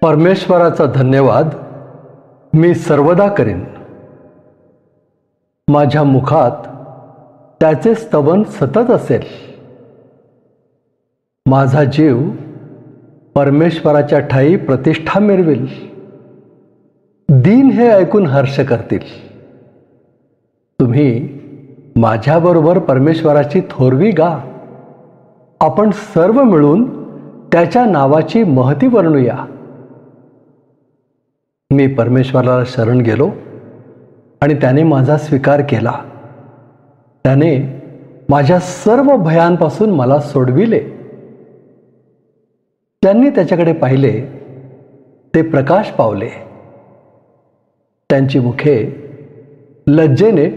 परमेश्वराचा धन्यवाद मी सर्वदा करीन. माझ्या मुखात त्याचे स्तवन सतत असेल. माझा जीव परमेश्वराच्या ठायी प्रतिष्ठा मिळविल. दीन हे ऐकून हर्ष करतील. तुम्ही माझ्याबरोबर परमेश्वराची थोरवी गा. आपण सर्व मिळून त्याच्या नावाची महती वर्णूया. मी परमेश्वराला शरण गेलो आणि त्याने माझा स्वीकार केला. त्याने माझ्या सर्व भयांपासून मला सोडविले. त्यांनी त्याच्याकडे पाहिले ते प्रकाश पावले. त्यांची मुखे लज्जेने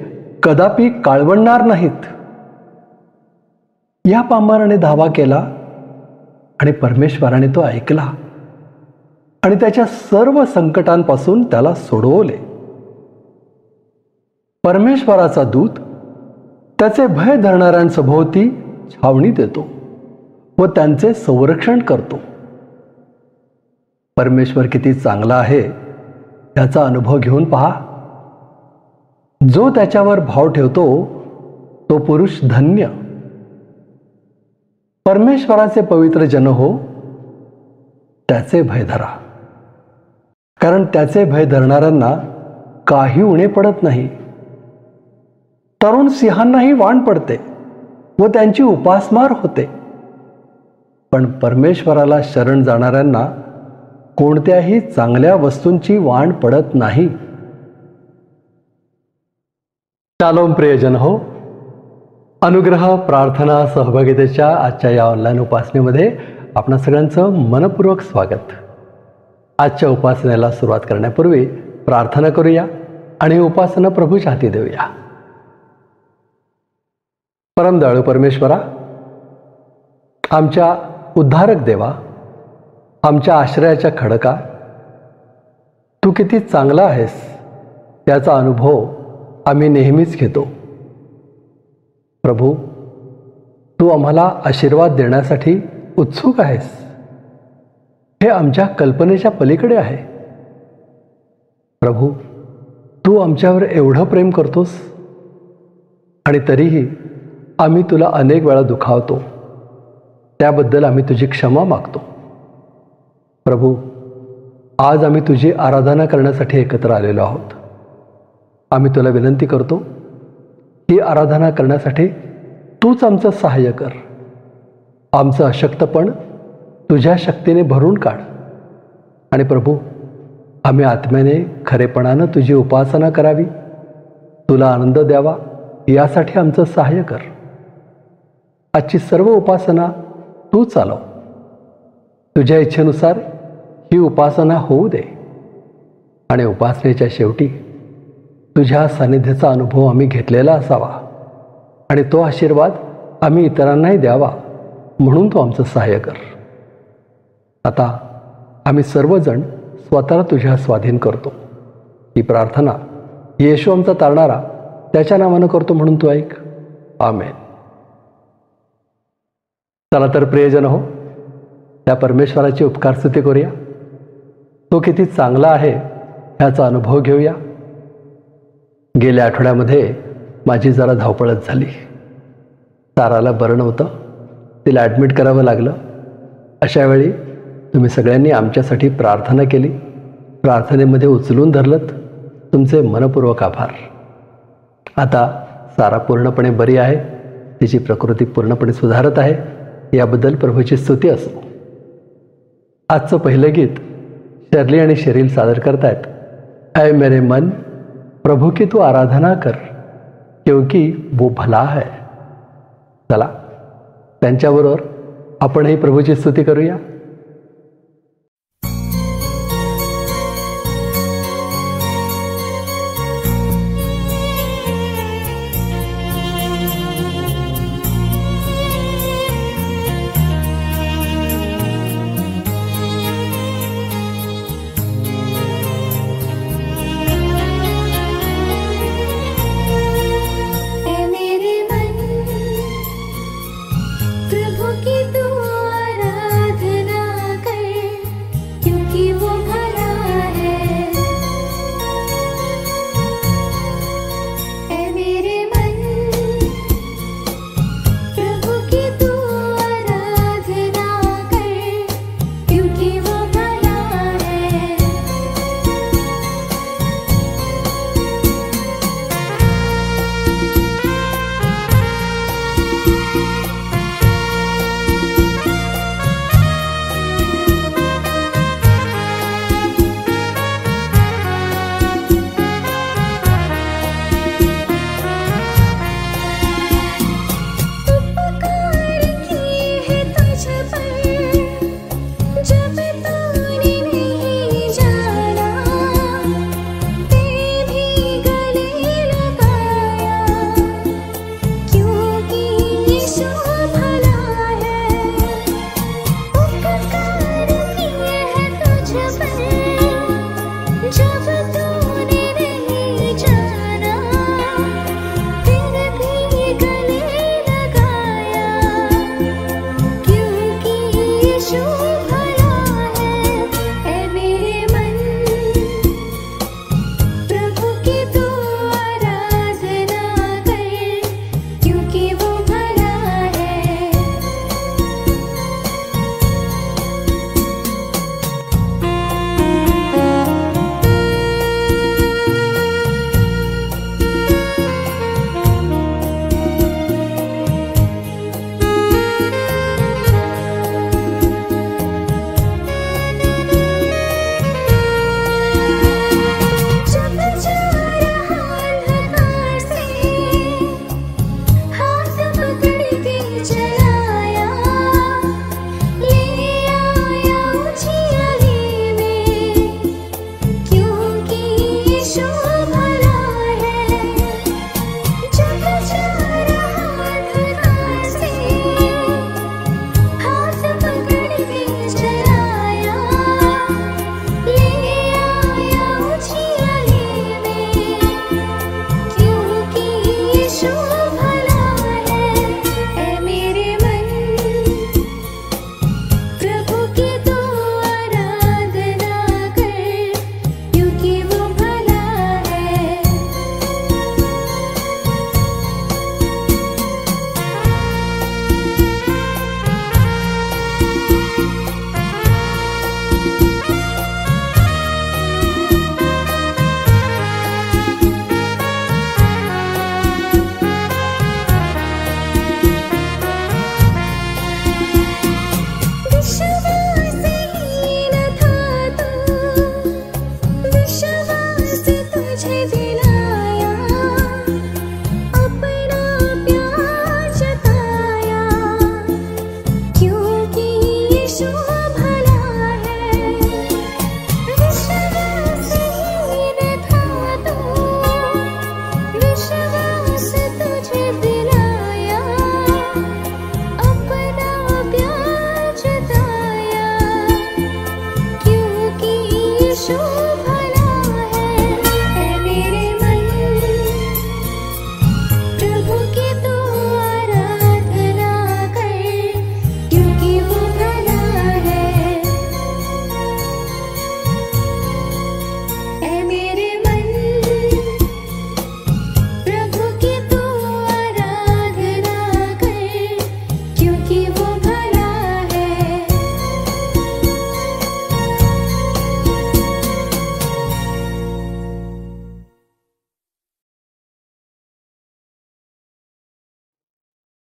कदापि काळवणणार नाहीत. या पामराने धावा केला आणि परमेश्वराने तो ऐकला आणि त्याच्या सर्व संकटांपासून त्याला सोडवले. परमेश्वराचा दूत त्याचे भय धरणाऱ्यांसभोवती छावणी देतो व त्यांचे संरक्षण करतो. परमेश्वर किती चांगला आहे याचा अनुभव घेऊन पहा. जो त्याच्यावर भाव ठेवतो तो पुरुष धन्य. परमेश्वराचे पवित्र जन हो, त्याचे भय धरा, कारण त्याचे भय धरणाऱ्यांना काही उणे पडत नाही. तरुण सिंहांनाही वाण पडते व त्यांची उपासमार होते, पण परमेश्वराला शरण जाणाऱ्यांना कोणत्याही चांगल्या वस्तूंची वाण पडत नाही. शालोम प्रियजन हो, अनुग्रह प्रार्थना सहभागितेच्या आजच्या या ऑनलाईन उपासनेमध्ये आपणा सगळ्यांचं मनपूर्वक स्वागत. आजच्या उपासनेला सुरुवात करण्यापूर्वी प्रार्थना करूया आणि उपासना प्रभूच्या हाती देऊया. परमदयाळू परमेश्वरा, आमच्या उद्धारक देवा, आमच्या आश्रयाच्या खडका, तू किती चांगला आहेस याचा अनुभव आम्ही नेहमीच घेतो. प्रभू, तू आम्हाला आशीर्वाद देण्यासाठी उत्सुक आहेस. हे आमच्या कल्पनेच्या पलीकडे आहे. प्रभू, तू आमच्यावर एवढं प्रेम करतोस आणि तरीही आम्ही तुला अनेक वेळा दुखावतो. त्याबद्दल आम्ही तुझी क्षमा मागतो. प्रभू, आज आम्ही तुझी आराधना करण्यासाठी एकत्र आलेलो आहोत. आम्ही तुला विनंती करतो, ही आराधना करण्यासाठी तूच आमचं सहाय्य कर. आमचं अशक्तपण तुझ्या शक्तीने भरून काढ. आणि प्रभू, आम्ही आत्म्याने खरेपणानं तुझी उपासना करावी, तुला आनंद द्यावा, यासाठी आमचं सहाय्य कर. आजची सर्व उपासना तू चालव. तुझ्या इच्छेनुसार ही उपासना होऊ दे आणि उपासनेच्या शेवटी तुझ्या सानिध्याचा अनुभव आम्ही घेतलेला असावा आणि तो आशीर्वाद आम्ही इतरांनाही द्यावा, म्हणून तू आमचं सहाय्य कर. आता आम्ही सर्वजण स्वतःला तुझ्या स्वाधीन करतो. ही प्रार्थना येशू आमचा तारणारा त्याच्या नावानं करतो, म्हणून तू ऐक. आमेन. चला तर प्रियजन हो, त्या परमेश्वराची उपकार स्तुती करूया. तो किती चांगला आहे ह्याचा अनुभव घेऊया. गेल्या आठवड्यामध्ये माझी जरा धावपळच झाली. साराला बरं नव्हतं, तिला ॲडमिट करावं लागलं. अशावेळी तुम्ही सगळ्यांनी आमच्यासाठी प्रार्थना केली. प्रार्थनेमध्ये उचलून धरलत. तुमचे मनपूर्वक आभार. आता सारा पूर्णपणे बरी आहे. तिची प्रकृती पूर्णपणे सुधारत आहे. याबद्दल प्रभूची स्तुती असो. आजचं पहिलं गीत शर्ली आणि शेरील सादर करतायत. ऐ मेरे मन प्रभू की तू आराधना कर, क्योंकि वो भला है. चला त्यांच्याबरोबर आपणही प्रभूची स्तुती करूया. प्रभु की तू आराधना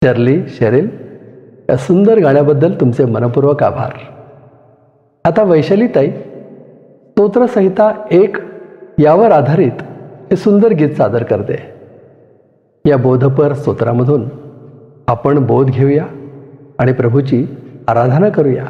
शर्ली, शेरिल, या सुंदर गाण्याबद्दल तुमचे मनपूर्वक आभार. आता वैशालीताई स्तोत्रसंहिता 1 यावर आधारित हे सुंदर गीत सादर करते. या बोधपर स्तोत्रामधून आपण बोध घेऊया आणि प्रभूची आराधना करूया.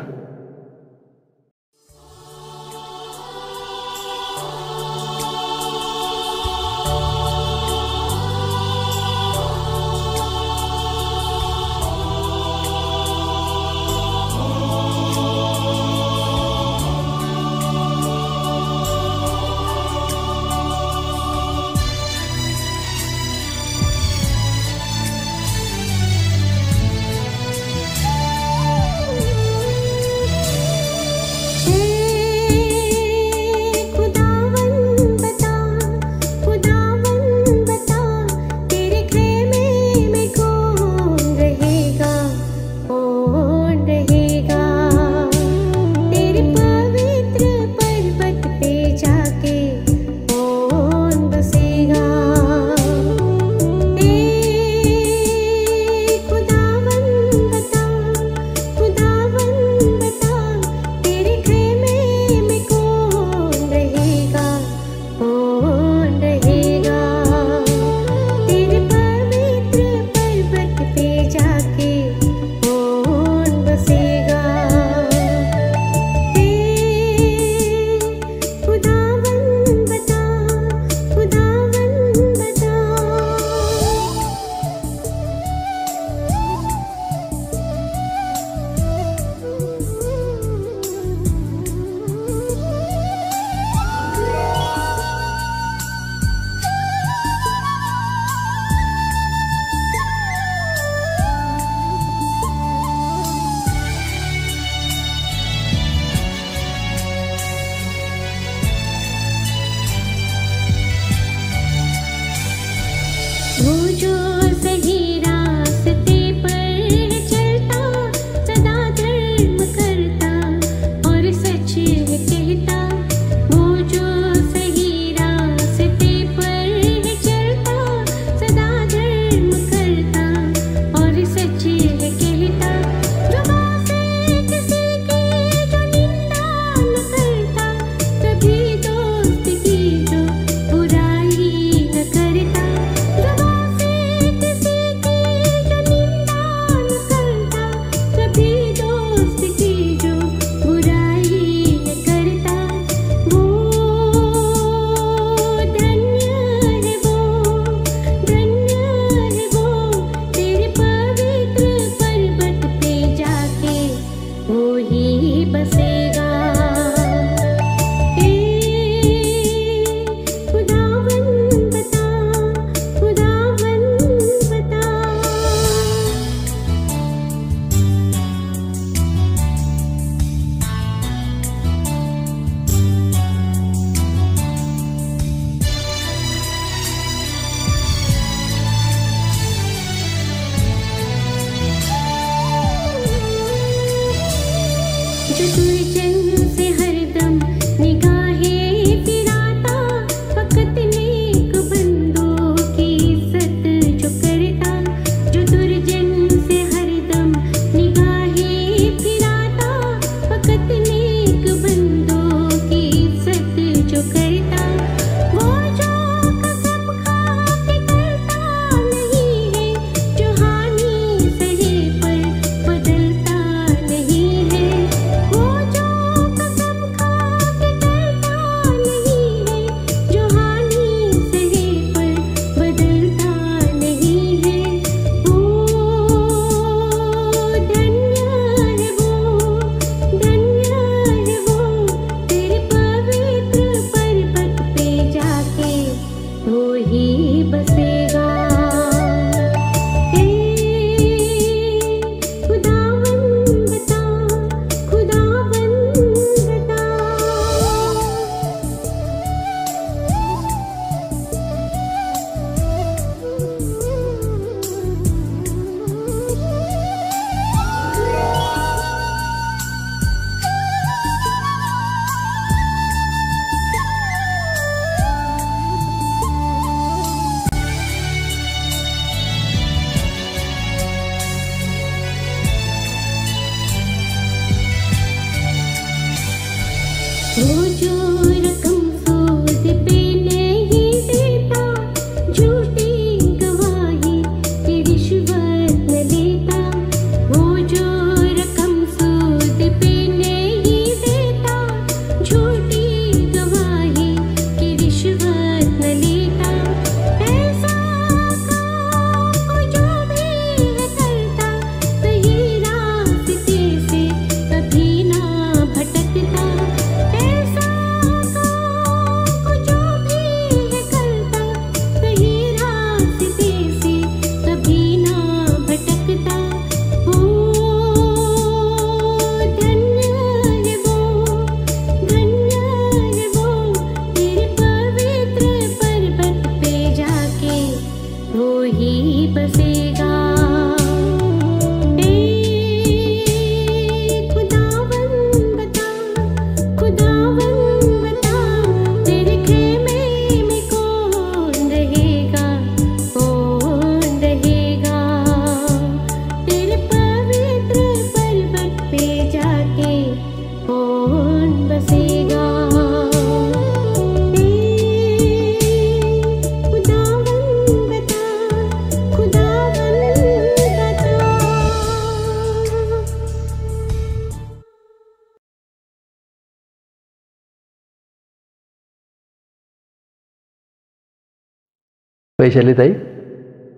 वैशालीताई,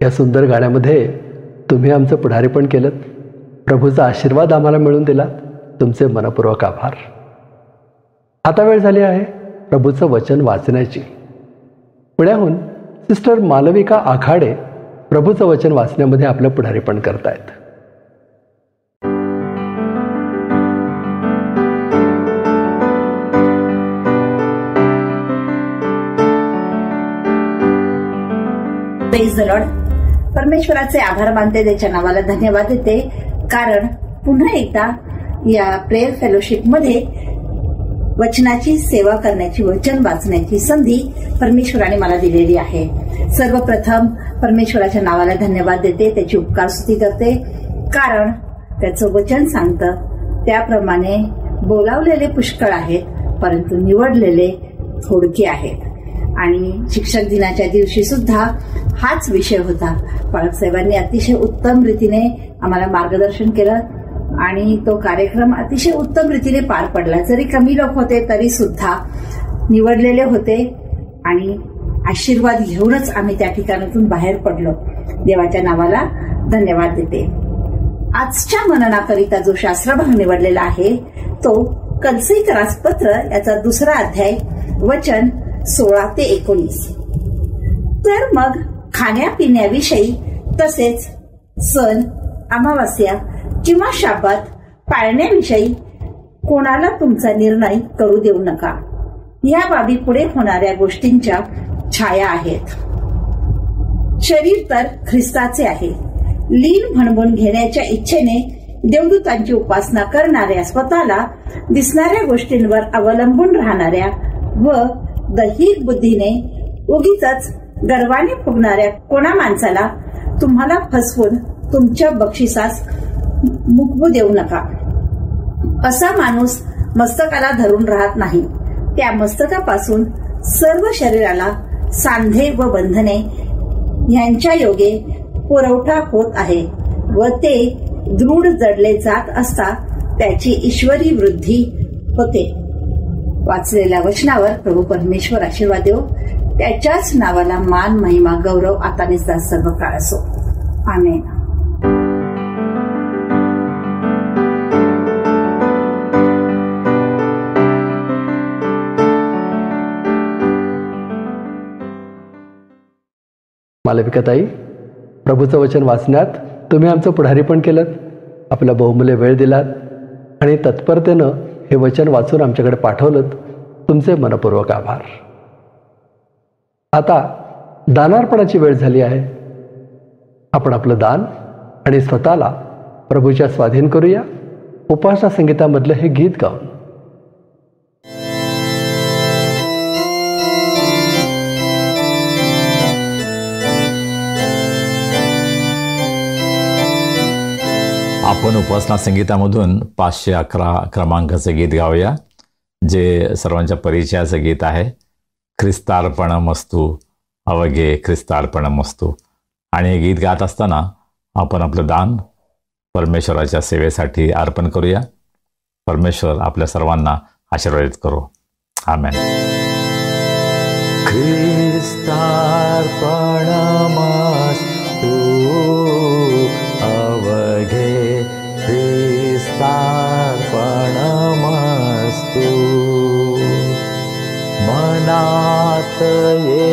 या सुंदर गाण्यामध्ये तुम्ही आमचं पुढारीपण केलं, प्रभूचा आशीर्वाद आम्हाला मिळवून दिला, तुमचे मनपूर्वक आभार. आता वेळ झाली आहे प्रभूचं वचन वाचण्याची. पुण्याहून सिस्टर मालविका आखाडे प्रभूचं वचन वाचण्यामध्ये आपलं पुढारीपण करतायत. Praise the Lord. परमेश्वराचे आभार मानते, त्याच्या नावाला धन्यवाद देते, कारण पुन्हा एकदा या प्रेयर फेलोशिप मध्ये वचनाची सेवा करण्याची, वचन वाचण्याची संधी परमेश्वराने मला दिलेली आहे. सर्वप्रथम परमेश्वराच्या नावाला धन्यवाद देते, त्याची उपकार स्तुती करते, कारण त्याचं वचन सांगतं त्याप्रमाणे बोलावलेले पुष्कळ आहेत, परंतु निवडलेले थोडके आहेत. आणि शिक्षक दिनाच्या दिवशी सुद्धा हाच विषय होता. बाळकसाहेबांनी अतिशय उत्तम रीतीने आम्हाला मार्गदर्शन केलं आणि तो कार्यक्रम अतिशय उत्तम रीतीने पार पडला. जरी कमी लोक होते तरी सुद्धा निवडलेले होते आणि आशीर्वाद घेऊनच आम्ही त्या ठिकाणातून बाहेर पडलो. देवाच्या नावाला धन्यवाद देते. आजच्या मननाकरिता जो शास्त्रभाग निवडलेला आहे तो कलसीकरास पत्र याचा 2रा अध्याय वचन 16 ते 19. तर मग खाण्यापिण्याविषयी तसेच सण, अमावास्या किंवा शाबात पाळण्याविषयी कोणाला तुमचा निर्णय करू देऊ नका. या बाबी पुढे होणाऱ्या गोष्टींच्या छाया आहेत. शरीर तर ख्रिस्ताचे आहे. लीन म्हणवून घेण्याच्या इच्छेने देवदूतांची उपासना करणाऱ्या, स्वतःला दिसणाऱ्या गोष्टींवर अवलंबून राहणाऱ्या व दहीर बुद्धीने उगीच गर्वाने फुगणाऱ्या कोणा माणसाला तुम्हाला फसवून तुमच्या बक्षिसास मुकवू देऊ नका. असा माणूस मस्तकाला धरून राहत नाही. त्या मस्तकापासून सर्व शरीराला सांधे व बंधने यांच्या योगे पुरवठा होत आहे व ते दृढ जडले जात असता त्याची ईश्वरी वृद्धी होते. वाचलेल्या वचनावर प्रभू परमेश्वर आशीर्वाद देव. त्याच्याच नावाला मान, महिमा, गौरव आता निस्ता सर्व काळ असो. आमेन. मालविकाताई, प्रभूचं वचन वाचण्यात तुम्ही आमचं पुढारीपण केलं, आपला बहुमूल्य वेळ दिलात आणि तत्परतेनं हे वचन वाचून आमच्याकडे पाठवलं, तुमचे मनपूर्वक आभार. आता दानार्पणाची वेळ झाली आहे. आपण आपलं दान आणि स्वतःला प्रभूच्या स्वाधीन करूया उपासना संगीतामधलं हे गीत गाऊन. आपण उपासना संगीतामधून 511 क्रमांकाचं गीत गाऊया, जे सर्वांच्या परिचयाचं गीत आहे. ख्रिस्तार्पणमस्तु, अवघे ख्रिस्तार्पणमस्तु. आणि हे गीत गात असताना आपण आपलं दान परमेश्वराच्या सेवेसाठी अर्पण करूया. परमेश्वर आपल्या सर्वांना आशीर्वादित करो. आमेन. ख्रिस्तार्पणमस्तु, अवघे ख्रिस्तार्पणमस्तु. मनात ये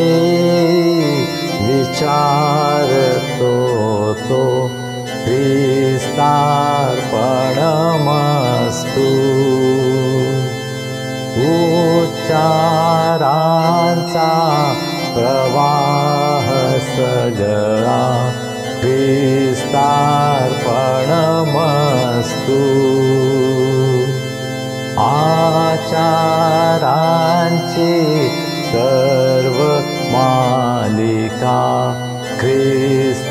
विचारतो तो ख्रिस्तार्पणमस्तु. उच्चारांचा प्रवाह सगळा ख्रिस्तार्पणमस्तु. आचारांची सर्व मालिका ख्रिस्तार्पणमस्तु.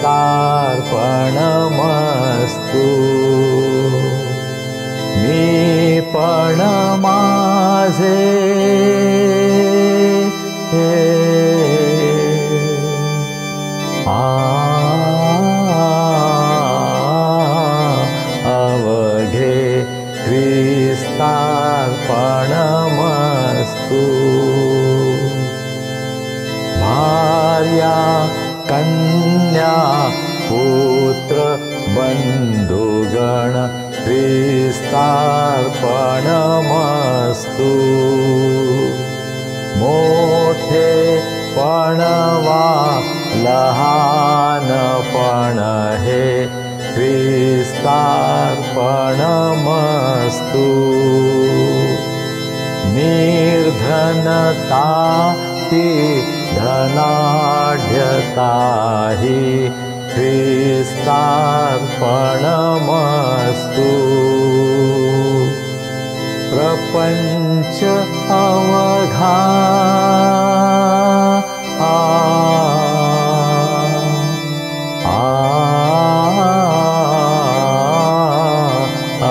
मी पण माझे अवघे ख्रिस्तार्पणमस्तु. भार्या कन्या पुत्र बंधुगण ख्रिस्तार्पणमस्तु मोठे पण वा लहानपण हे ख्रिस्तार्पणमस्तु निर्धनता ती धनाढ्यता हि ख्रिस्तार्पणमस्तु प्रपंच अवघा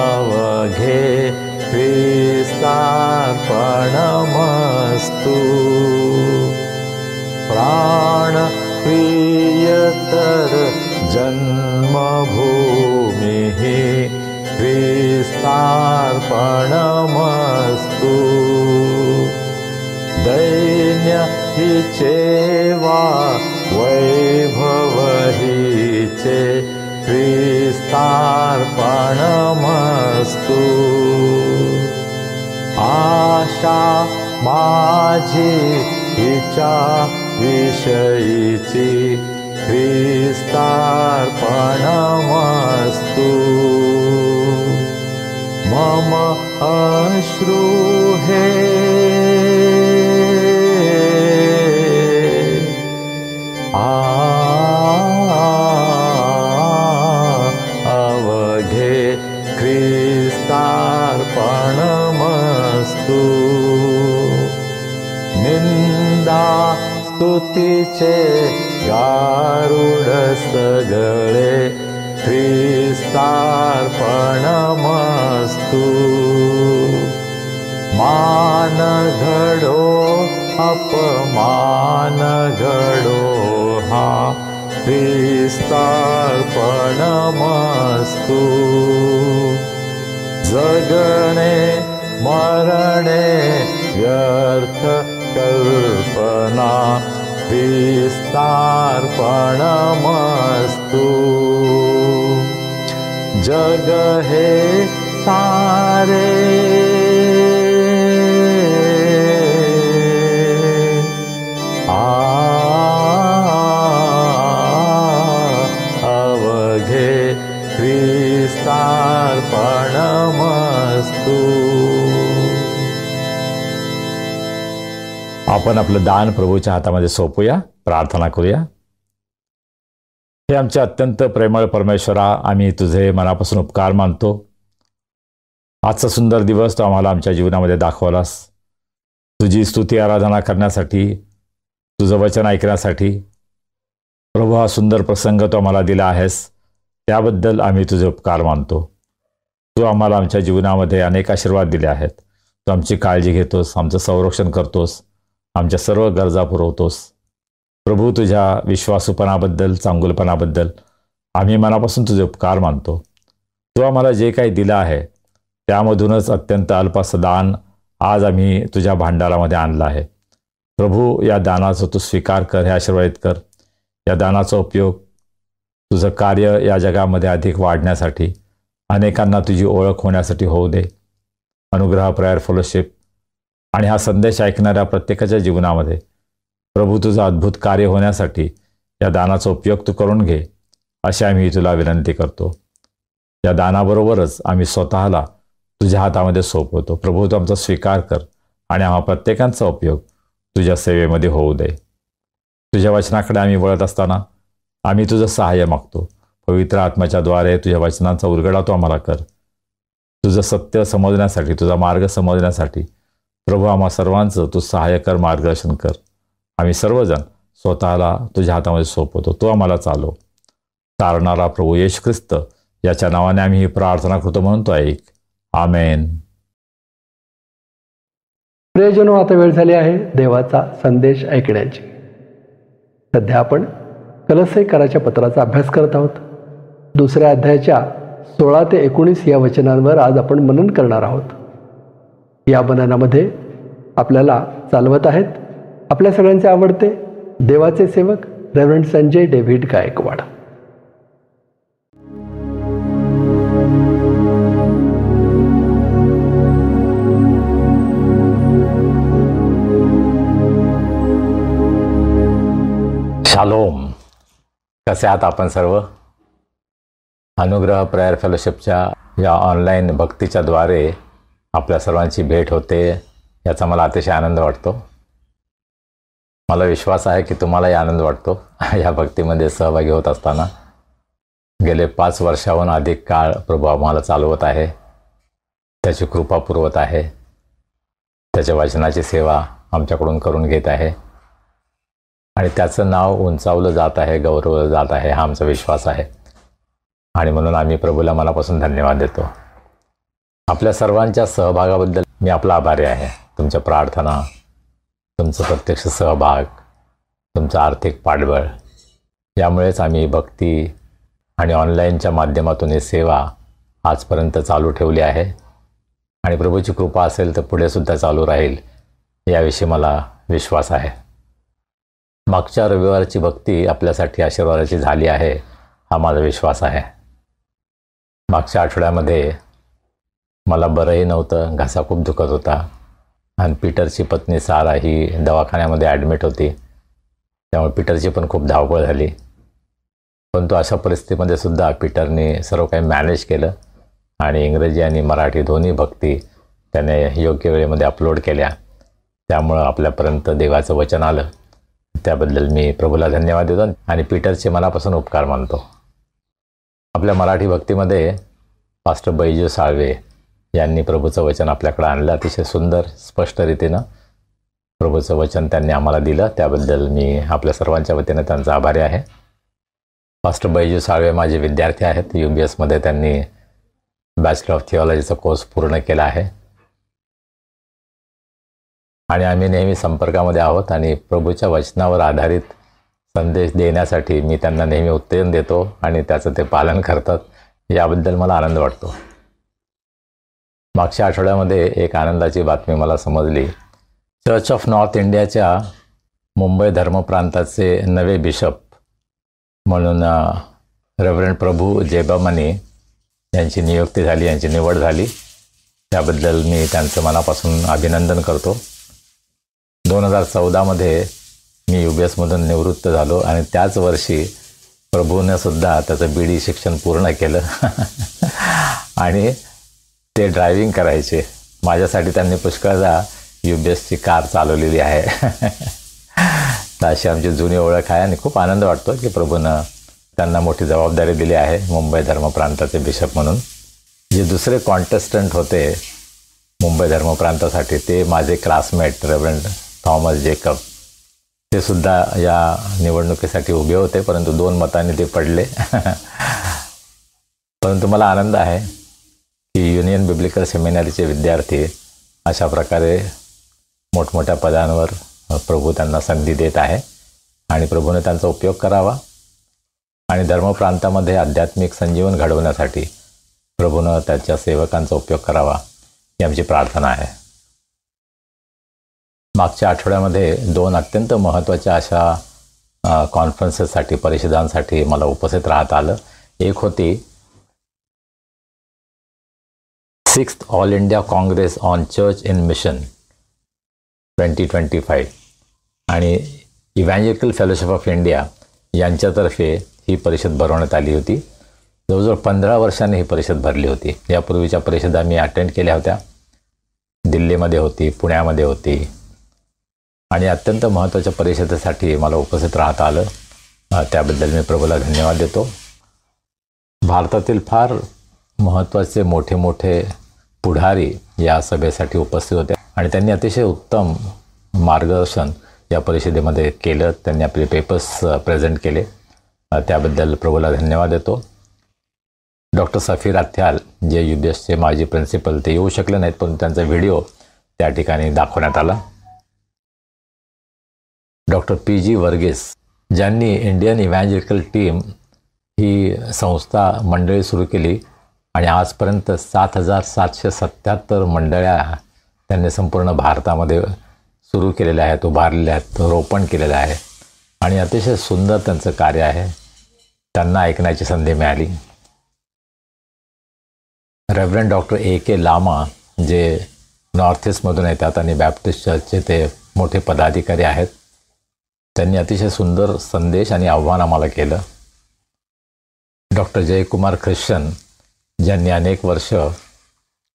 अवघे ख्रिस्तार्पणमस्तु प्राण प्रियतर जन्मभूमिः ख्रिस्तार्पणमस्तु दैन्य हिचे वा वैभव हिचे ख्रिस्तार्पणमस्तु आशा माझी हिच्या विषयीची ख्रिस्तार्पणमस्तु मम अश्रू हे अवघे ख्रिस्तार्पणमस्तु निंदा स्तुतीचे गारुड सगळे ख्रिस्तार्पणमस्तु मान घडो अपमान घडो हा ख्रिस्तार्पणमस्तु जगणे मरणे व्यर्थ कल्पना ख्रिस्तार्पणमस्तु जग हे सारे अवघे ख्रिस्तार्पणमस्तु. आपण आपलं दान प्रभूच्या हातामध्ये सोपूया, प्रार्थना करूया. हे आमचे अत्यंत प्रेमळ परमेश्वरा, आम्ही तुझे मनापासून उपकार मानतो. आजचा सुंदर दिवस तो आम्हाला आमच्या जीवनामध्ये दाखवलास. तुझी स्तुती आराधना करण्यासाठी, तुझं वचन ऐकण्यासाठी प्रभू हा सुंदर प्रसंग तो आम्हाला दिला आहेस, त्याबद्दल आम्ही तुझे उपकार मानतो. तू आम्हाला आमच्या जीवनामध्ये अनेक आशीर्वाद दिले आहेत. तू आमची काळजी घेतोस, आमचं संरक्षण करतोस, आमच्या सर्व गरजा पुरवतोस. प्रभू तुझ्या विश्वासूपणाबद्दल, चांगुलपणाबद्दल आम्ही मनापासून तुझे उपकार मानतो. तू आम्हाला जे काही दिलं आहे त्यामधूनच अत्यंत अल्पसं दान आज आम्ही तुझ्या भांडारामध्ये आणलं आहे. प्रभू या दानाचा तू स्वीकार कर, हे आशीर्वादित कर. या दानाचा उपयोग तुझं कार्य या जगामध्ये अधिक वाढण्यासाठी, अनेकांना तुझी ओळख होण्यासाठी होऊ दे. अनुग्रह प्रेयर फेलोशिप आणि हा संदेश ऐकणाऱ्या प्रत्येकाच्या जीवनामध्ये प्रभू तुझं अद्भुत कार्य होण्यासाठी या दानाचा उपयोग तू करून घे, अशी आम्ही तुला विनंती करतो. या दानाबरोबरच आम्ही स्वतःला तुझ्या हातामध्ये सोपवतो. प्रभू तू आमचा स्वीकार कर आणि आम्हा प्रत्येकांचा उपयोग तुझ्या सेवेमध्ये होऊ दे. तुझ्या वचनाकडे आम्ही वळत असताना आम्ही तुझं सहाय्य मागतो. पवित्र आत्म्याच्याद्वारे तुझ्या वचनांचा उलगडा तू आम्हाला कर. तुझं सत्य समजण्यासाठी, तुझा मार्ग समजण्यासाठी प्रभू आम्हा सर्वांचं तू सहाय्य कर, मार्गदर्शन कर. आम्ही सर्वजण स्वतःला तुझ्या हातामध्ये सोपवतो. तू आम्हाला चालव. तारणारा प्रभू येशू ख्रिस्त याच्या नावाने आम्ही ही प्रार्थना करतो, म्हणून तो ऐक. आमेन. प्रियजनो, आता वेळ झाली आहे देवाचा संदेश ऐकण्याची. सध्या आपण कलस्सेकराच्या पत्राचा अभ्यास करत आहोत. दुसऱ्या अध्यायाच्या 16 ते 19 या वचनांवर आज आपण मनन करणार आहोत. या मननामध्ये आपल्याला चालवत आहेत आपल्या सगळ्यांचे आवडते देवाचे सेवक reverend Sanjay David Gaikwad. Shalom. कसे आहात आपण सर्व? अनुग्रह प्रेयर फेलोशिपच्या या ऑनलाईन भक्तीच्या द्वारे आपल्या सर्वांची भेट होते याचा मला अतिशय आनंद वाटतो. मला विश्वास आहे की तुम्हालाही आनंद वाटतो या भक्तीमध्ये सहभागी होत असताना. गेले 5 वर्षाहून अधिक काळ प्रभू आम्हाला चालवत आहे, त्याची कृपा पुरवत आहे, त्याच्या वचनाची सेवा आमच्याकडून करून घेत आहे आणि त्याचं नाव उंचावलं जात आहे, गौरवलं जात आहे हा आमचा विश्वास आहे. आणि म्हणून आम्ही प्रभूला मनापासून धन्यवाद देतो. आपल्या सर्वांच्या सहभागाबद्दल मी आपला आभारी आहे. तुमच्या प्रार्थना, तुमचं प्रत्यक्ष सहभाग, तुमचं आर्थिक पाठबळ यामुळेच आम्ही भक्ती आणि ऑनलाईनच्या माध्यमातून ही सेवा आजपर्यंत चालू ठेवली आहे आणि प्रभूची कृपा असेल तर पुढेसुद्धा चालू राहील याविषयी मला विश्वास आहे. मागच्या रविवारची भक्ती आपल्यासाठी आशीर्वादाची झाली आहे हा माझा विश्वास आहे. मागच्या आठवड्यामध्ये मला बरंही नव्हतं, घसा खूप दुखत होता आणि पीटरची पत्नी सारा ही दवाखान्यामध्ये ॲडमिट होती. त्यामुळे पीटरची पण खूप धावपळ झाली. परंतु अशा परिस्थितीमध्ये सुद्धा पीटरने सर्व काही मॅनेज केलं आणि इंग्रजी आणि मराठी दोन्ही भक्ती त्याने योग्य वेळेमध्ये अपलोड केल्या. त्यामुळं आपल्यापर्यंत देवाचं वचन आलं. त्याबद्दल मी प्रभूला धन्यवाद देतो आणि पीटरचे मनापासून उपकार मानतो. आपल्या मराठी भक्तीमध्ये पास्टर बैजू साळवे यांनी प्रभूचं वचन आपल्याकडे आणलं. अतिशय सुंदर स्पष्ट रीतीनं प्रभूचं वचन त्यांनी आम्हाला दिलं. त्याबद्दल मी आपल्या सर्वांच्या वतीनं त्यांचा आभारी आहे. पास्टर बैजू साळवे माझे विद्यार्थी आहेत. UBSमध्ये त्यांनी बॅचलर ऑफ थिओलॉजीचा कोर्स पूर्ण केला आहे आणि आम्ही नेहमी संपर्कामध्ये आहोत आणि प्रभूच्या वचनावर आधारित संदेश देण्यासाठी मी त्यांना नेहमी उत्तेजन देतो आणि त्याचं ते पालन करतात. याबद्दल मला आनंद वाटतो. मागच्या आठवड्यामध्ये एक आनंदाची बातमी मला समजली. चर्च ऑफ नॉर्थ इंडियाच्या मुंबई धर्मप्रांताचे नवे बिशप म्हणून रेव्हरंड प्रभू जेबामनी यांची नियुक्ती झाली, यांची निवड झाली. त्याबद्दल मी त्यांचं मनापासून अभिनंदन करतो. 2014मध्ये मी UBSमधून निवृत्त झालो आणि त्याच वर्षी प्रभूने सुद्धा त्याचं BD शिक्षण पूर्ण केलं आणि ते ड्रायव्हिंग करायचे. माझ्यासाठी त्यांनी पुष्कळदा UBSची कार चालवलेली आहे. तर अशी आमची जुनी ओळख आहे आणि खूप आनंद वाटतो की प्रभूनं त्यांना मोठी जबाबदारी दिली आहे मुंबई धर्मप्रांताचे बिशप म्हणून. जे दुसरे कॉन्टेस्टंट होते मुंबई धर्मप्रांतासाठी ते माझे क्लासमेट रेव्हरंड थॉमस जेकब, ते सुद्धा या निवडणुकीसाठी उभे होते, परंतु 2 मतांनी ते पडले. परंतु मला आनंद आहे की युनियन बिब्लिकल सेमिनारीचे विद्यार्थी अशा प्रकारे मोठमोठ्या पदांवर प्रभू त्यांना संधी देत आहे आणि प्रभूने त्यांचा उपयोग करावा आणि धर्मप्रांतामध्ये आध्यात्मिक संजीवन घडवण्यासाठी प्रभूनं त्याच्या सेवकांचा उपयोग करावा ही आमची प्रार्थना आहे. मागच्या आठवड्यामध्ये 2 अत्यंत महत्त्वाच्या अशा कॉन्फरन्सेससाठी, परिषदांसाठी मला उपस्थित राहता आलं. एक होती 6th all India Congress on church in mission 2025 आणि इव्हँजेलिकल फेलोशिप ऑफ इंडिया यांच्यातर्फे ही परिषद भरवण्यात आली होती. जवळजवळ 15 वर्षांनी ही परिषद भरली होती. यापूर्वीच्या परिषदा मी अटेंड केल्या होत्या. दिल्लीमध्ये होती, पुण्यामध्ये होती आणि अत्यंत महत्त्वाच्या परिषदेसाठी मला उपस्थित राहता आलं. त्याबद्दल मी प्रभूला धन्यवाद देतो. भारतातील फार महत्त्वाचे मोठे मोठे पुढारी या सभेसाठी उपस्थित होते आणि त्यांनी अतिशय उत्तम मार्गदर्शन या परिषदेमध्ये केलं. त्यांनी आपले पेपर्स प्रेझेंट केले. त्याबद्दल प्रभूला धन्यवाद देतो. डॉक्टर सफीर अथ्याल जे UBSचे माजी प्रिन्सिपल, ते येऊ शकले नाहीत, पण त्यांचा व्हिडिओ त्या ठिकाणी दाखवण्यात आला. डॉक्टर PG वर्गीस ज्यांनी इंडियन इव्हँजेलिकल टीम ही संस्था मंडळी सुरू केली आणि आजपर्यंत 7,777 मंडळ्या त्यांनी संपूर्ण भारतामध्ये सुरू केलेल्या आहेत, उभारलेल्या आहेत, रोपण केलेलं आहे. आणि अतिशय सुंदर त्यांचं कार्य आहे. त्यांना ऐकण्याची संधी मिळाली. Reverend doctor A.K. लामा जे नॉर्थ ईस्टमधून येतात आणि बॅप्टिस्ट चर्चचे ते मोठे पदाधिकारी आहेत, त्यांनी अतिशय सुंदर संदेश आणि आव्हान आम्हाला केलं. डॉक्टर जयकुमार ख्रिश्चन ज्यांनी अनेक वर्ष